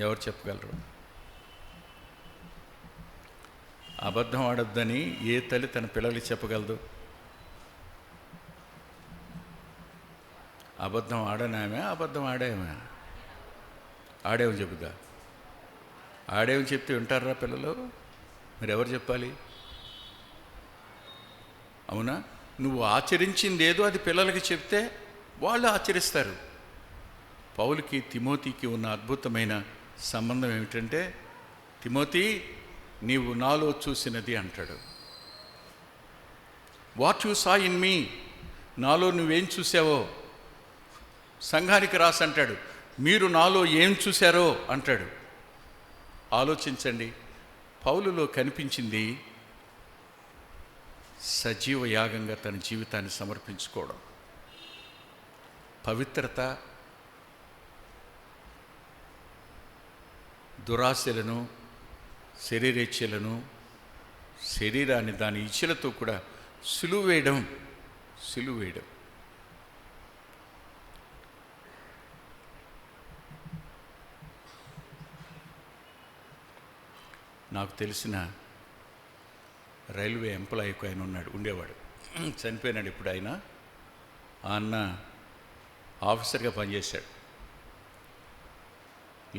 ఎవరు చెప్పగలరు? అబద్ధం ఆడొద్దని ఏ తల్లి తన పిల్లలకి చెప్పగలదు? అబద్ధం ఆడనామే, అబద్ధం ఆడేమే, ఆడేవి చెబుదా? ఆడేవి చెప్తే వింటారా పిల్లలు? మరి ఎవరు చెప్పాలి? అవునా? నువ్వు ఆచరించింది ఏదో అది పిల్లలకి చెప్తే వాళ్ళు ఆచరిస్తారు. పౌలుకి తిమోతికి ఉన్న అద్భుతమైన సంబంధం ఏమిటంటే, తిమోతి, నీవు నాలో చూసినది అంటాడు. What you saw in me, నాలో నువ్వేం చూసావో సంఘానికి రాసి అంటాడు. మీరు నాలో ఏం చూశారో అంటాడు. ఆలోచించండి, పౌలులో కనిపించింది సజీవ యాగంగా తన జీవితాన్ని సమర్పించుకోవడం, పవిత్రత, దురాశలను, శరీరేచ్ఛలను, శరీరాన్ని దాని ఇచ్చలతో కూడా సిలువ వేయడం. నాకు తెలిసిన రైల్వే ఎంప్లాయీకి ఆయన ఉండేవాడు, చనిపోయినాడు ఇప్పుడు ఆయన. ఆ అన్న ఆఫీసర్గా పనిచేశాడు.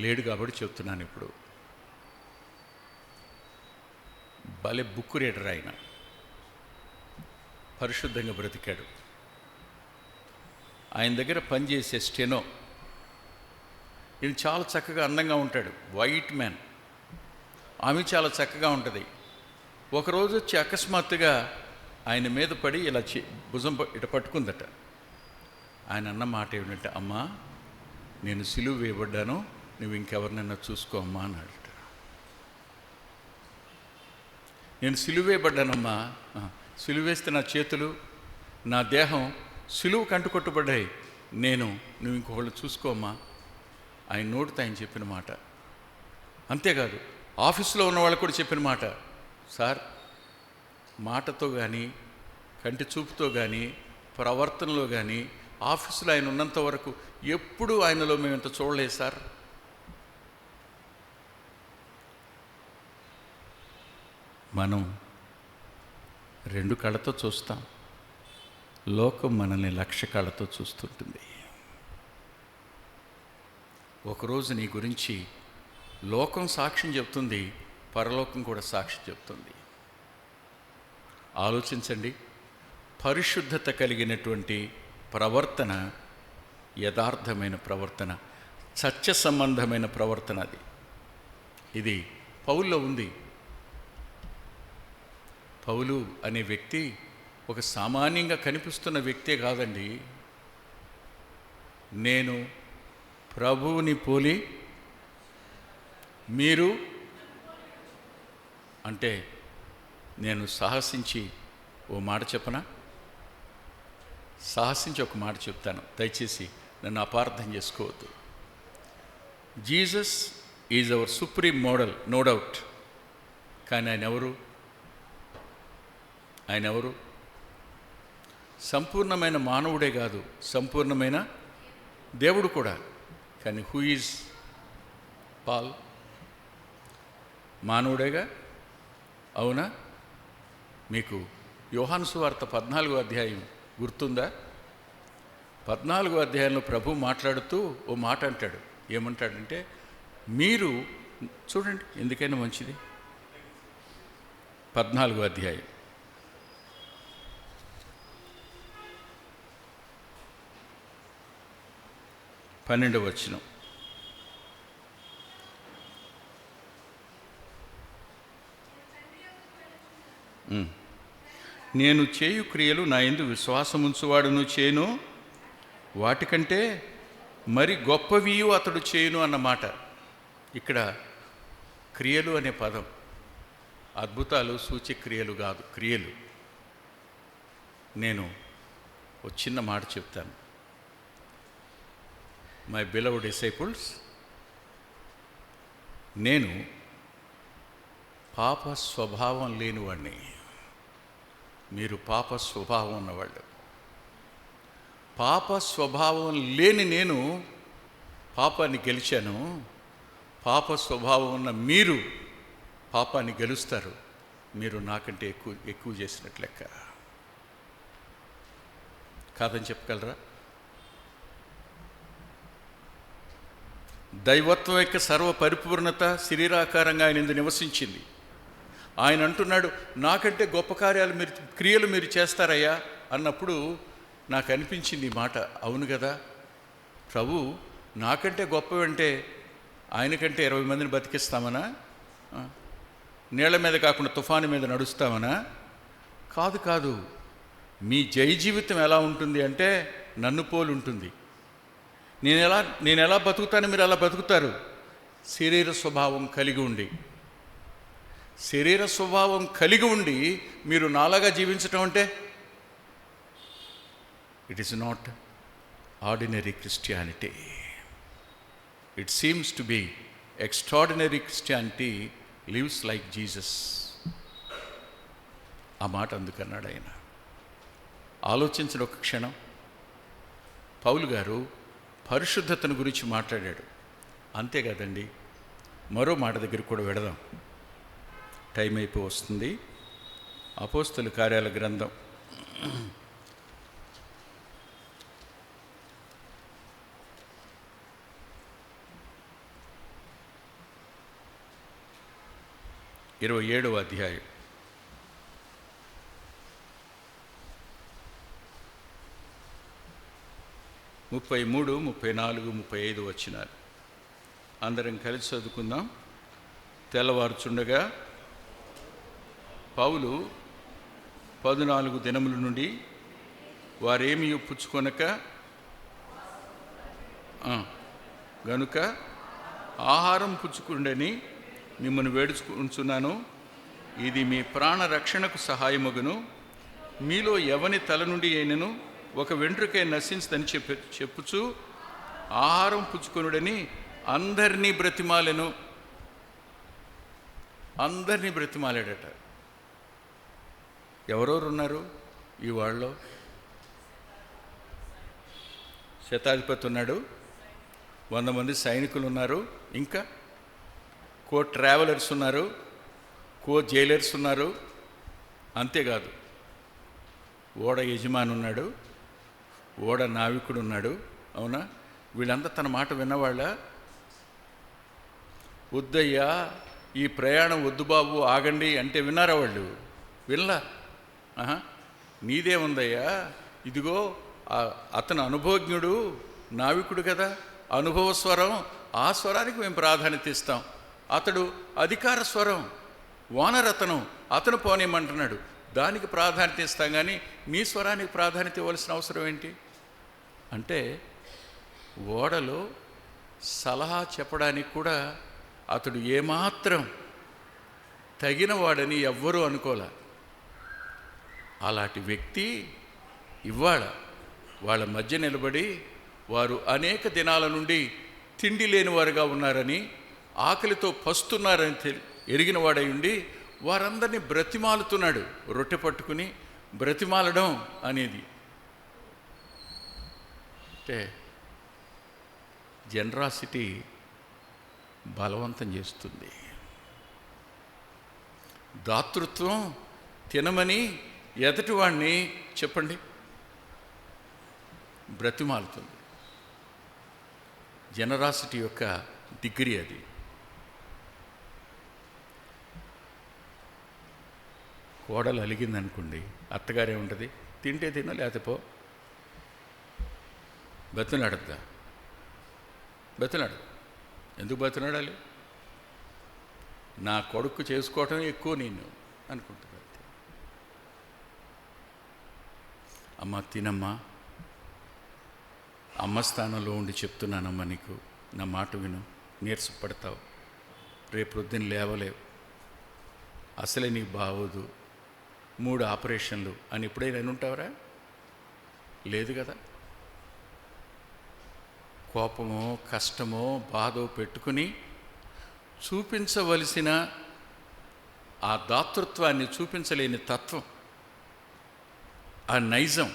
లేడు కాబట్టి చెప్తున్నాను. ఇప్పుడు భలే బుక్ రీడర్ ఆయన, పరిశుద్ధంగా బ్రతికాడు. ఆయన దగ్గర పనిచేసే స్టెనో, ఈయన చాలా చక్కగా అందంగా ఉంటాడు, వైట్ మ్యాన్. ఆమె చాలా చక్కగా ఉంటుంది. ఒకరోజు వచ్చి అకస్మాత్తుగా ఆయన మీద పడి ఇలా భుజం ఇట పట్టుకుందట. ఆయన అన్న మాట ఏమిటంటే, అమ్మా, నేను సిలువ వేయబడ్డాను, నువ్వు ఇంకెవరినైనా చూసుకోమ్మా అన్నాడు. నేను సిలువేయబడ్డానమ్మా, సిలువేస్తే నా చేతులు నా దేహం సిలువు కంటుకొట్టుబడ్డాయి, నువ్వు ఇంకొకళ్ళు చూసుకోమ్మా. ఆయన నోటితో ఆయన చెప్పిన మాట. అంతేకాదు ఆఫీసులో ఉన్న వాళ్ళకు కూడా చెప్పిన మాట. సార్, మాటతో కానీ కంటి చూపుతో కానీ ప్రవర్తనలో కానీ ఆఫీసులో ఆయన ఉన్నంత వరకు ఎప్పుడూ ఆయనలో మేము ఇంత చూడలేదు సార్. మనం 2 కళ్ళతో చూస్తాం, లోకం మనల్ని 1,00,000 కళ్ళతో చూస్తుంటుంది. ఒకరోజు నీ గురించి లోకం సాక్ష్యం చెప్తుంది, పరలోకం కూడా సాక్ష్యం చెప్తుంది. ఆలోచించండి. పరిశుద్ధత కలిగినటువంటి ప్రవర్తన యథార్థమైన ప్రవర్తన, సత్య సంబంధమైన ప్రవర్తన. ఇది పౌల్లో ఉంది. పౌలు అనే వ్యక్తి ఒక సామాన్యంగా కనిపిస్తున్న వ్యక్తే కాదండి. నేను ప్రభువుని పోలి మీరు అంటే నేను సాహసించి ఓ మాట చెప్పనా? సాహసించి ఒక మాట చెప్తాను, దయచేసి నన్ను అపార్థం చేసుకోవద్దు. Jesus is our supreme model, no doubt. కానీ ఆయన ఎవరు? సంపూర్ణమైన మానవుడే కాదు, సంపూర్ణమైన దేవుడు కూడా. కానీ హూ ఈజ్ పాల్? మానవుడేగా, అవునా? మీకు యోహాను సువార్త 14వ అధ్యాయం గుర్తుందా? 14వ అధ్యాయంలో ప్రభు మాట్లాడుతూ ఓ మాట అంటాడు. ఏమంటాడంటే, మీరు చూడండి, ఎందుకైనా మంచిది. 14వ అధ్యాయం 12వ వచనం. నేను చేయు క్రియలు నా యందు విశ్వాసముంచువాడును చేయును, వాటికంటే మరి గొప్పవియు అతడు చేయును అన్నమాట. ఇక్కడ క్రియలు అనే పదం అద్భుతాలు, సూచక్రియలు కాదు, క్రియలు. నేను ఒక చిన్న మాట చెప్తాను. మై బిలవ్డ్ డిసైపుల్స్, నేను పాప స్వభావం లేనివాడిని, మీరు పాప స్వభావం ఉన్నవాళ్ళు. పాప స్వభావం లేని నేను పాపాన్ని గెలిచాను. పాప స్వభావం ఉన్న మీరు పాపాన్ని గెలుస్తారు. మీరు నాకంటే ఎక్కువ చేసినట్లు లెక్క. కాదని చెప్పగలరా? దైవత్వం యొక్క సర్వ పరిపూర్ణత శరీరాకారంగా ఆయన ఇందు నివసించింది. ఆయన అంటున్నాడు, నాకంటే గొప్ప కార్యాలు క్రియలు మీరు చేస్తారయ్యా అన్నప్పుడు నాకు అనిపించింది ఈ మాట. అవును కదా, ప్రభు నాకంటే గొప్పవంటే ఆయనకంటే 20 మందిని బతికిస్తామనా? నీళ్ల మీద కాకుండా తుఫాను మీద నడుస్తామనా? కాదు. మీ జై జీవితం ఎలా ఉంటుంది అంటే నన్ను పోలి ఉంటుంది. నేను ఎలా బతుకుతాను, మీరు అలా బతుకుతారు. శరీర స్వభావం కలిగి ఉండి మీరు నాలాగా జీవించటం అంటే it is not ordinary Christianity. It seems to be extraordinary Christianity lives like Jesus. ఆ మాట అందుకన్నాడు ఆయన. ఆలోచించిన ఒక క్షణం. పౌలు గారు పరిశుద్ధతను గురించి మాట్లాడాడు. అంతే కదండి, మరో మాట దగ్గర కూడా వెడదాం, టైం అయిపో వస్తుంది. అపోస్తల కార్యాల గ్రంథం 27వ అధ్యాయం 33, 34, 35 వచనాలు అందరం కలిసి చదువుకుందాం. తెల్లవారుచుండగా పౌలు 14 దినముల నుండి వారేమీ పుచ్చుకొనక గనుక ఆహారం పుచ్చుకుండని మిమ్మల్ని వేడుకుంటున్నాను. ఇది మీ ప్రాణ రక్షణకు సహాయమగును. మీలో ఎవని తల నుండి అయినను ఒక వెంట్రుకే నశించదని చెప్పుచు ఆహారం పుచ్చుకొనుడని అందరినీ బ్రతిమాలెను. అందరినీ బ్రతిమాలాడట. ఎవరెవరు ఉన్నారు ఈ వాళ్ళలో? శతాధిపతి ఉన్నాడు, 100 మంది సైనికులు ఉన్నారు, ఇంకా ట్రావెలర్స్ ఉన్నారు, జైలర్స్ ఉన్నారు. అంతేకాదు, ఓడ యజమాని ఉన్నాడు, ఓడ నావికుడు ఉన్నాడు. అవునా? వీళ్ళంతా తన మాట విన్నవాళ్ళ? వద్దయ్యా, ఈ ప్రయాణం వద్దు బాబు, ఆగండి అంటే విన్నారా వాళ్ళు? వినలా. నీదే ఉందయ్యా, ఇదిగో అతను అనుభవజ్ఞుడు, నావికుడు కదా, అనుభవ స్వరం, ఆ స్వరానికి మేము ప్రాధాన్యత ఇస్తాం. అతడు అధికార స్వరం, ఓనర్ అతను పోనేమంటున్నాడు, దానికి ప్రాధాన్యత ఇస్తాం. కానీ నీ స్వరానికి ప్రాధాన్యత ఇవ్వాల్సిన అవసరం ఏంటి? అంటే ఓడలో సలహా చెప్పడానికి కూడా అతడు ఏమాత్రం తగినవాడని ఎవ్వరూ అనుకోలే. అలాంటి వ్యక్తి ఇవాళ వాళ్ళ మధ్య నిలబడి వారు అనేక దినాల నుండి తిండి లేని వారుగా ఉన్నారని, ఆకలితో పస్తున్నారని ఎరిగిన వాడై ఉండి వారందరినీ బ్రతిమాలుతున్నాడు. రొట్టె పట్టుకుని బ్రతిమాలడం అనేది అంటే జనరాసిటీ బలవంతం చేస్తుంది. దాతృత్వం తినమని ఎదుటివాడిని చెప్పండి బ్రతిమాలుతుంది. జనరాసిటీ యొక్క డిగ్రీ అది. కోడలు అలిగిందనుకోండి, అత్తగారే ఉంటుంది, తింటే తిన లేకపోతే పో. బతిలాడద్దా? బతిలాడు. ఎందుకు బతిలాడాలి? నా కొడుకు చేసుకోవటం ఎక్కువ నేను అనుకుంటున్నా. అమ్మ తినమ్మా, అమ్మ స్థానంలో ఉండి చెప్తున్నానమ్మా, నీకు నా మాట విను, నీరసపడతావు, రేపు పొద్దున్న లేవలేవు, అసలే నీకు బాగోదు, 3 ఆపరేషన్లు అని ఎప్పుడైనా అనుంటావరా? లేదు కదా. కోపమో కష్టమో బాధో పెట్టుకుని చూపించవలసిన ఆ దాతృత్వాన్ని చూపించలేని తత్వం, ఆ నైజం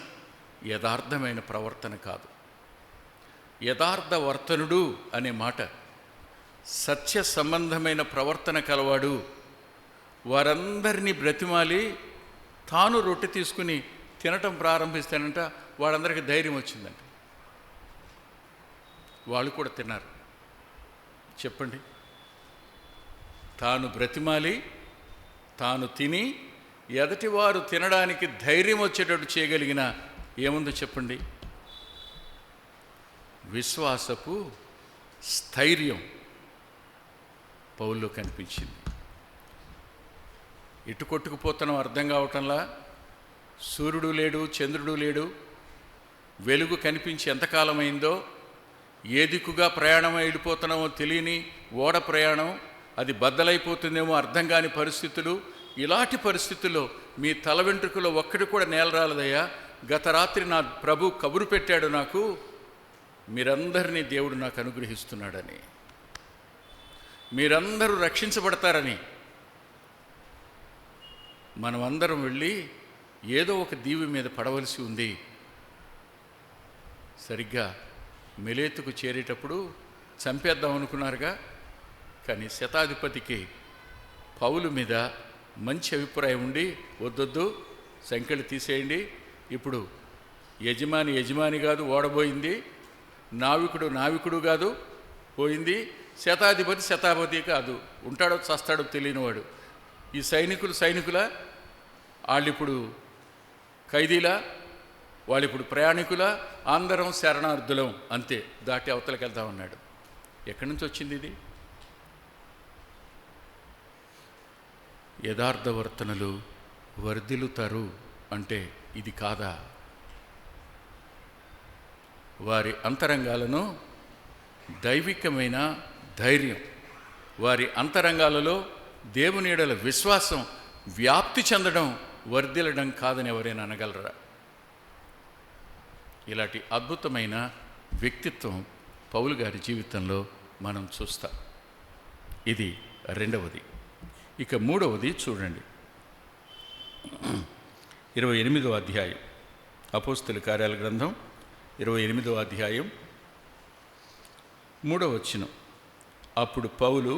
యథార్థమైన ప్రవర్తన కాదు. యథార్థవర్తనుడు అనే మాట సత్య సంబంధమైన ప్రవర్తన కలవాడు. వారందరినీ బ్రతిమాలి తాను రొట్టె తీసుకుని తినటం ప్రారంభిస్తానంట. వాళ్ళందరికీ ధైర్యం వచ్చిందంట. వాళ్ళు కూడా తిన్నారు. చెప్పండి, తాను బ్రతిమాలి తాను తిని ఎదటివారు తినడానికి ధైర్యం వచ్చేటట్టు చేయగలిగిన ఏముందో చెప్పండి? విశ్వాసపు స్థైర్యం పౌల్లో కనిపించింది. ఇటు కొట్టుకుపోతున్నాం అర్థం కావటంలా. సూర్యుడు లేడు, చంద్రుడు లేడు, వెలుగు కనిపించి ఎంతకాలం అయిందో, ఏ దిక్కుగా ప్రయాణం వెళ్ళిపోతున్నామో తెలియని ఓడ ప్రయాణం, అది బద్దలైపోతుందేమో అర్థం కాని పరిస్థితులు. ఇలాంటి పరిస్థితుల్లో మీ తల వెంట్రుకలో ఒక్కటి కూడా నేల రాలదయ్యా. గత రాత్రి నా ప్రభు కబురు పెట్టాడు నాకు, మీరందరినీ దేవుడు నాకు అనుగ్రహిస్తున్నాడని, మీరందరూ రక్షించబడతారని. మనమందరం వెళ్ళి ఏదో ఒక దీవి మీద పడవలసి ఉంది. సరిగ్గా మిలేతుకు చేరేటప్పుడు చంపేద్దాం అనుకున్నారుగా. కానీ శతాధిపతికి పౌలు మీద మంచి అభిప్రాయం ఉండి, వద్దొద్దు, సంఖ్యలు తీసేయండి, ఇప్పుడు యజమాని కాదు ఓడబోయింది, నావికుడు కాదు పోయింది, శతాధిపతి కాదు, ఉంటాడో చస్తాడో తెలియనివాడు. ఈ సైనికుల వాళ్ళిప్పుడు ఖైదీలా, వాళ్ళిప్పుడు ప్రయాణికుల, అందరం శరణార్థులం, అంతే, దాటి అవతలకి వెళ్తామన్నాడు. ఎక్కడి నుంచి వచ్చింది ఇది? యథార్థవర్తనలు వర్ధిల్లుతారు అంటే ఇది కాదా? వారి అంతరంగాలను దైవికమైన ధైర్యం, వారి అంతరంగాలలో దేవుని యెడల విశ్వాసం వ్యాప్తి చెందడం, వర్ధిల్లడం కాదని ఎవరైనా అనగలరా? ఇలాంటి అద్భుతమైన వ్యక్తిత్వం పౌలు గారి జీవితంలో మనం చూస్తాం. ఇది రెండవది. ఇక మూడవది చూడండి, 28వ అధ్యాయం, అపోస్తలుల కార్యాల గ్రంథం 28వ అధ్యాయం 3వ వచనం. అప్పుడు పౌలు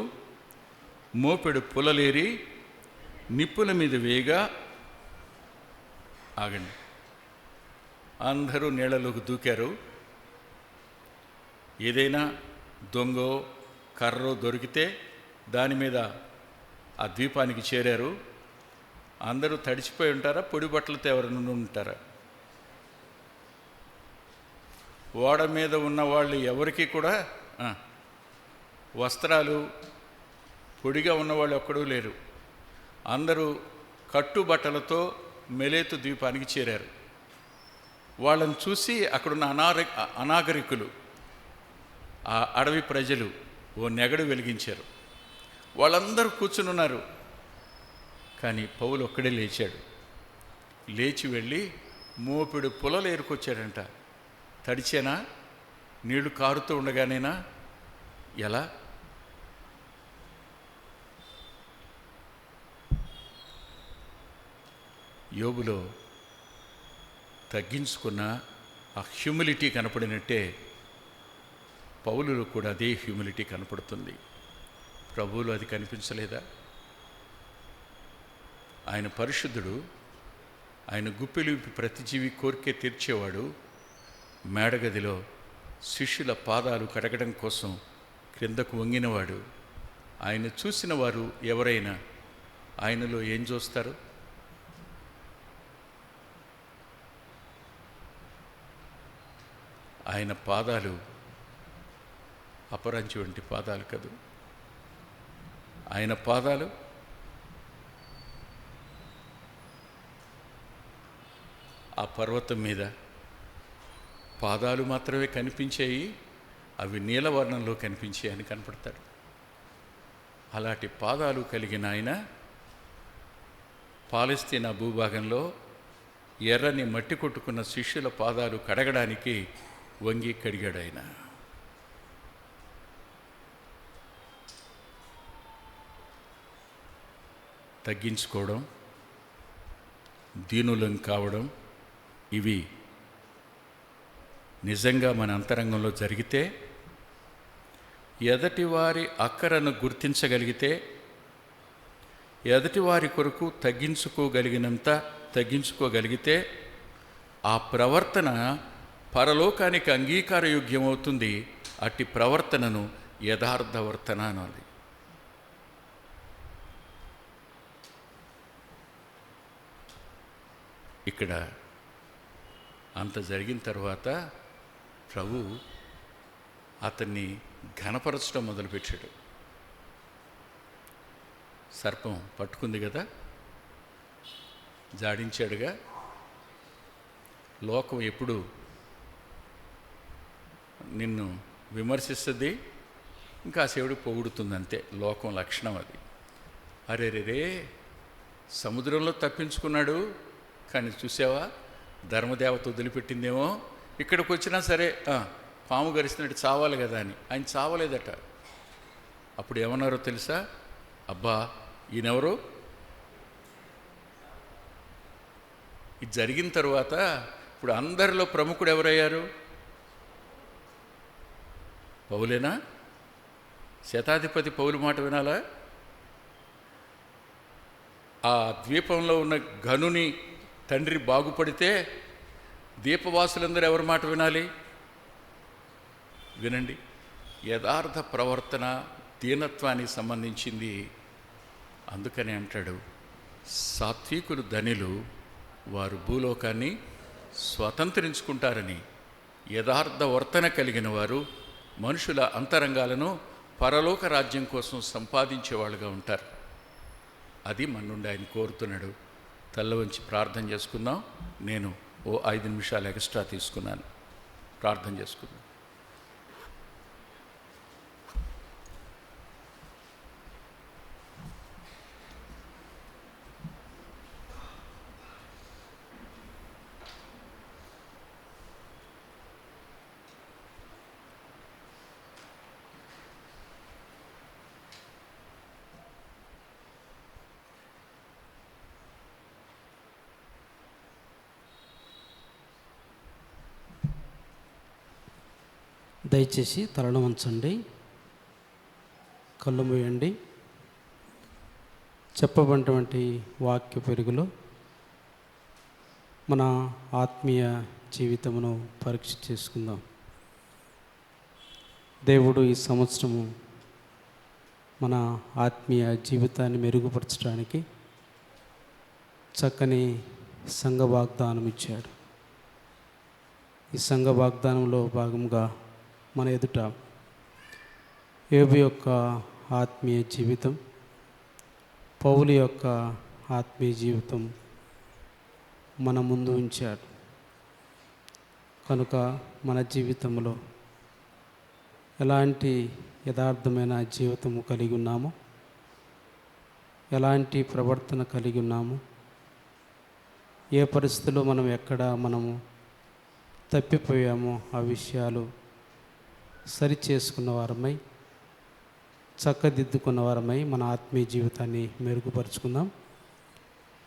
మోపెడు పులలేరి నిప్పుల మీద వేయగా, ఆగండి, అందరూ నీళ్ళలోకి దూకారు. ఏదైనా దొంగో కర్రో దొరికితే దాని మీద ఆ ద్వీపానికి చేరారు. అందరూ తడిచిపోయి ఉంటారా? పొడి బట్టలతో ఎవరైనా ఉంటారా? ఓడ మీద ఉన్న వాళ్ళు ఎవరికి కూడా వస్త్రాలు, పొడిగా ఉన్నవాళ్ళు ఎక్కడూ లేరు. అందరూ కట్టుబట్టలతో మెలేతు ద్వీపానికి చేరారు. వాళ్ళని చూసి అక్కడున్న అనాగరికులు, ఆ అడవి ప్రజలు ఓ నెగడు వెలిగించారు. వాళ్ళందరూ కూర్చుని ఉన్నారు. కానీ పౌలు ఒక్కడే లేచాడు. లేచి వెళ్ళి మోపెడు పులలు ఏరుకొచ్చాడంట. తడిచేనా? నీళ్లు కారుతూ ఉండగానేనా? ఎలా? యోబులో తగ్గించుకున్న ఆ హ్యూమిలిటీ కనపడినట్టే పౌలులో కూడా అదే హ్యూమిలిటీ కనపడుతుంది. ప్రభువులో అది కనిపించలేదా? ఆయన పరిశుద్ధుడు, ఆయన గుప్పెలు ప్రతి జీవి కోరికే తీర్చేవాడు. మేడగదిలో శిష్యుల పాదాలు కడగడం కోసం క్రిందకు వంగినవాడు. ఆయన చూసిన వారు ఎవరైనా ఆయనలో ఏం చూస్తారు? ఆయన పాదాలు అపరంచి వంటి పాదాలు కదూ. ఆయన పాదాలు ఆ పర్వతం మీద పాదాలు మాత్రమే కనిపించాయి, అవి నీలవర్ణంలో కనిపించాయి అని కనపడతాడు. అలాంటి పాదాలు కలిగిన ఆయన పాలస్తీనా భూభాగంలో ఎర్రని మట్టి కొట్టుకున్న శిష్యుల పాదాలు కడగడానికి వంగి కడిగాడు. ఆయన తగ్గించుకోవడం, దీనులం కావడం, ఇవి నిజంగా మన అంతరంగంలో జరిగితే, ఎదటివారి అక్కరను గుర్తించగలిగితే, ఎదటివారి కొరకు తగ్గించుకోగలిగినంత తగ్గించుకోగలిగితే, ఆ ప్రవర్తన పరలోకానికి అంగీకారయోగ్యమవుతుంది. అట్టి ప్రవర్తనను యథార్థవర్తన అనాలి. ఇక్కడ అంత జరిగిన తర్వాత ప్రభు అతన్ని ఘనపరచడం మొదలుపెట్టాడు. సర్పం పట్టుకుంది కదా, జాడించాడుగా. లోకం ఎప్పుడు నిన్ను విమర్శిస్తుంది, ఇంకా శివుడు పొగుడుతుంది, అంతే లోకం లక్షణం అది. అరే రే, సముద్రంలో తప్పించుకున్నాడు, కానీ చూసావా ధర్మదేవత వదిలిపెట్టిందేమో, ఇక్కడికి వచ్చినా సరే పాము గరిచినట్టు చావాలి కదా అని. ఆయన చావలేదట. అప్పుడు ఏమన్నారో తెలుసా? అబ్బా ఈయనెవరు? ఇది జరిగిన తర్వాత ఇప్పుడు అందరిలో ప్రముఖుడు ఎవరయ్యారు? పౌలేనా? శతాధిపతి పౌలు మాట వినాలా? ఆ ద్వీపంలో ఉన్న ఘనుని తండ్రి బాగుపడితే దీపవాసులందరూ ఎవరి మాట వినాలి? వినండి. యథార్థ ప్రవర్తన దీనత్వానికి సంబంధించింది. అందుకని అంటాడు, సాత్వికులు ధనిలు, వారు భూలోకాన్ని స్వతంత్రించుకుంటారని. యథార్థ వర్తన కలిగిన వారు మనుషుల అంతరంగాలను పరలోక రాజ్యం కోసం సంపాదించేవాళ్ళుగా ఉంటారు. అది మన నుండి ఆయన కోరుతున్నాడు. తల్ల వంచి ప్రార్థన చేసుకుందాం. నేను 5 నిమిషాలు ఎక్స్ట్రా తీసుకున్నాను. ప్రార్థన చేసుకుందాం.
దయచేసి తలను ఉంచండి, కళ్ళు మూయండి. చెప్పబడినటువంటి వాక్య పెరుగులో మన ఆత్మీయ జీవితమును పరీక్ష చేసుకుందాం. దేవుడు ఈ సంవత్సరము మన ఆత్మీయ జీవితాన్ని మెరుగుపరచడానికి చక్కని సంఘ వాగ్దానం ఇచ్చాడు. ఈ సంఘ వాగ్దానంలో భాగంగా మన ఎదుట యోబు యొక్క ఆత్మీయ జీవితం, పౌలు యొక్క ఆత్మీయ జీవితం మన ముందు ఉంచాడు. కనుక మన జీవితంలో ఎలాంటి యథార్థమైన జీవితము కలిగి ఉన్నామో, ఎలాంటి ప్రవర్తన కలిగి ఉన్నామో, ఏ పరిస్థితిలో మనము తప్పిపోయామో ఆ విషయాలు సరిచేసుకున్న వారమై, చక్కదిద్దుకున్న వారమై మన ఆత్మీయ జీవితాన్ని మెరుగుపరుచుకుందాం.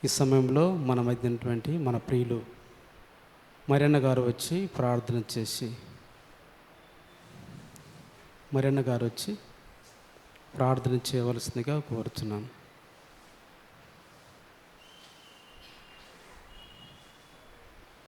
ఈ సమయంలో మన మధ్య ఉన్నటువంటి మన ప్రియులు మరియన్న గారు వచ్చి ప్రార్థన చేయవలసిందిగా కోరుతున్నాను.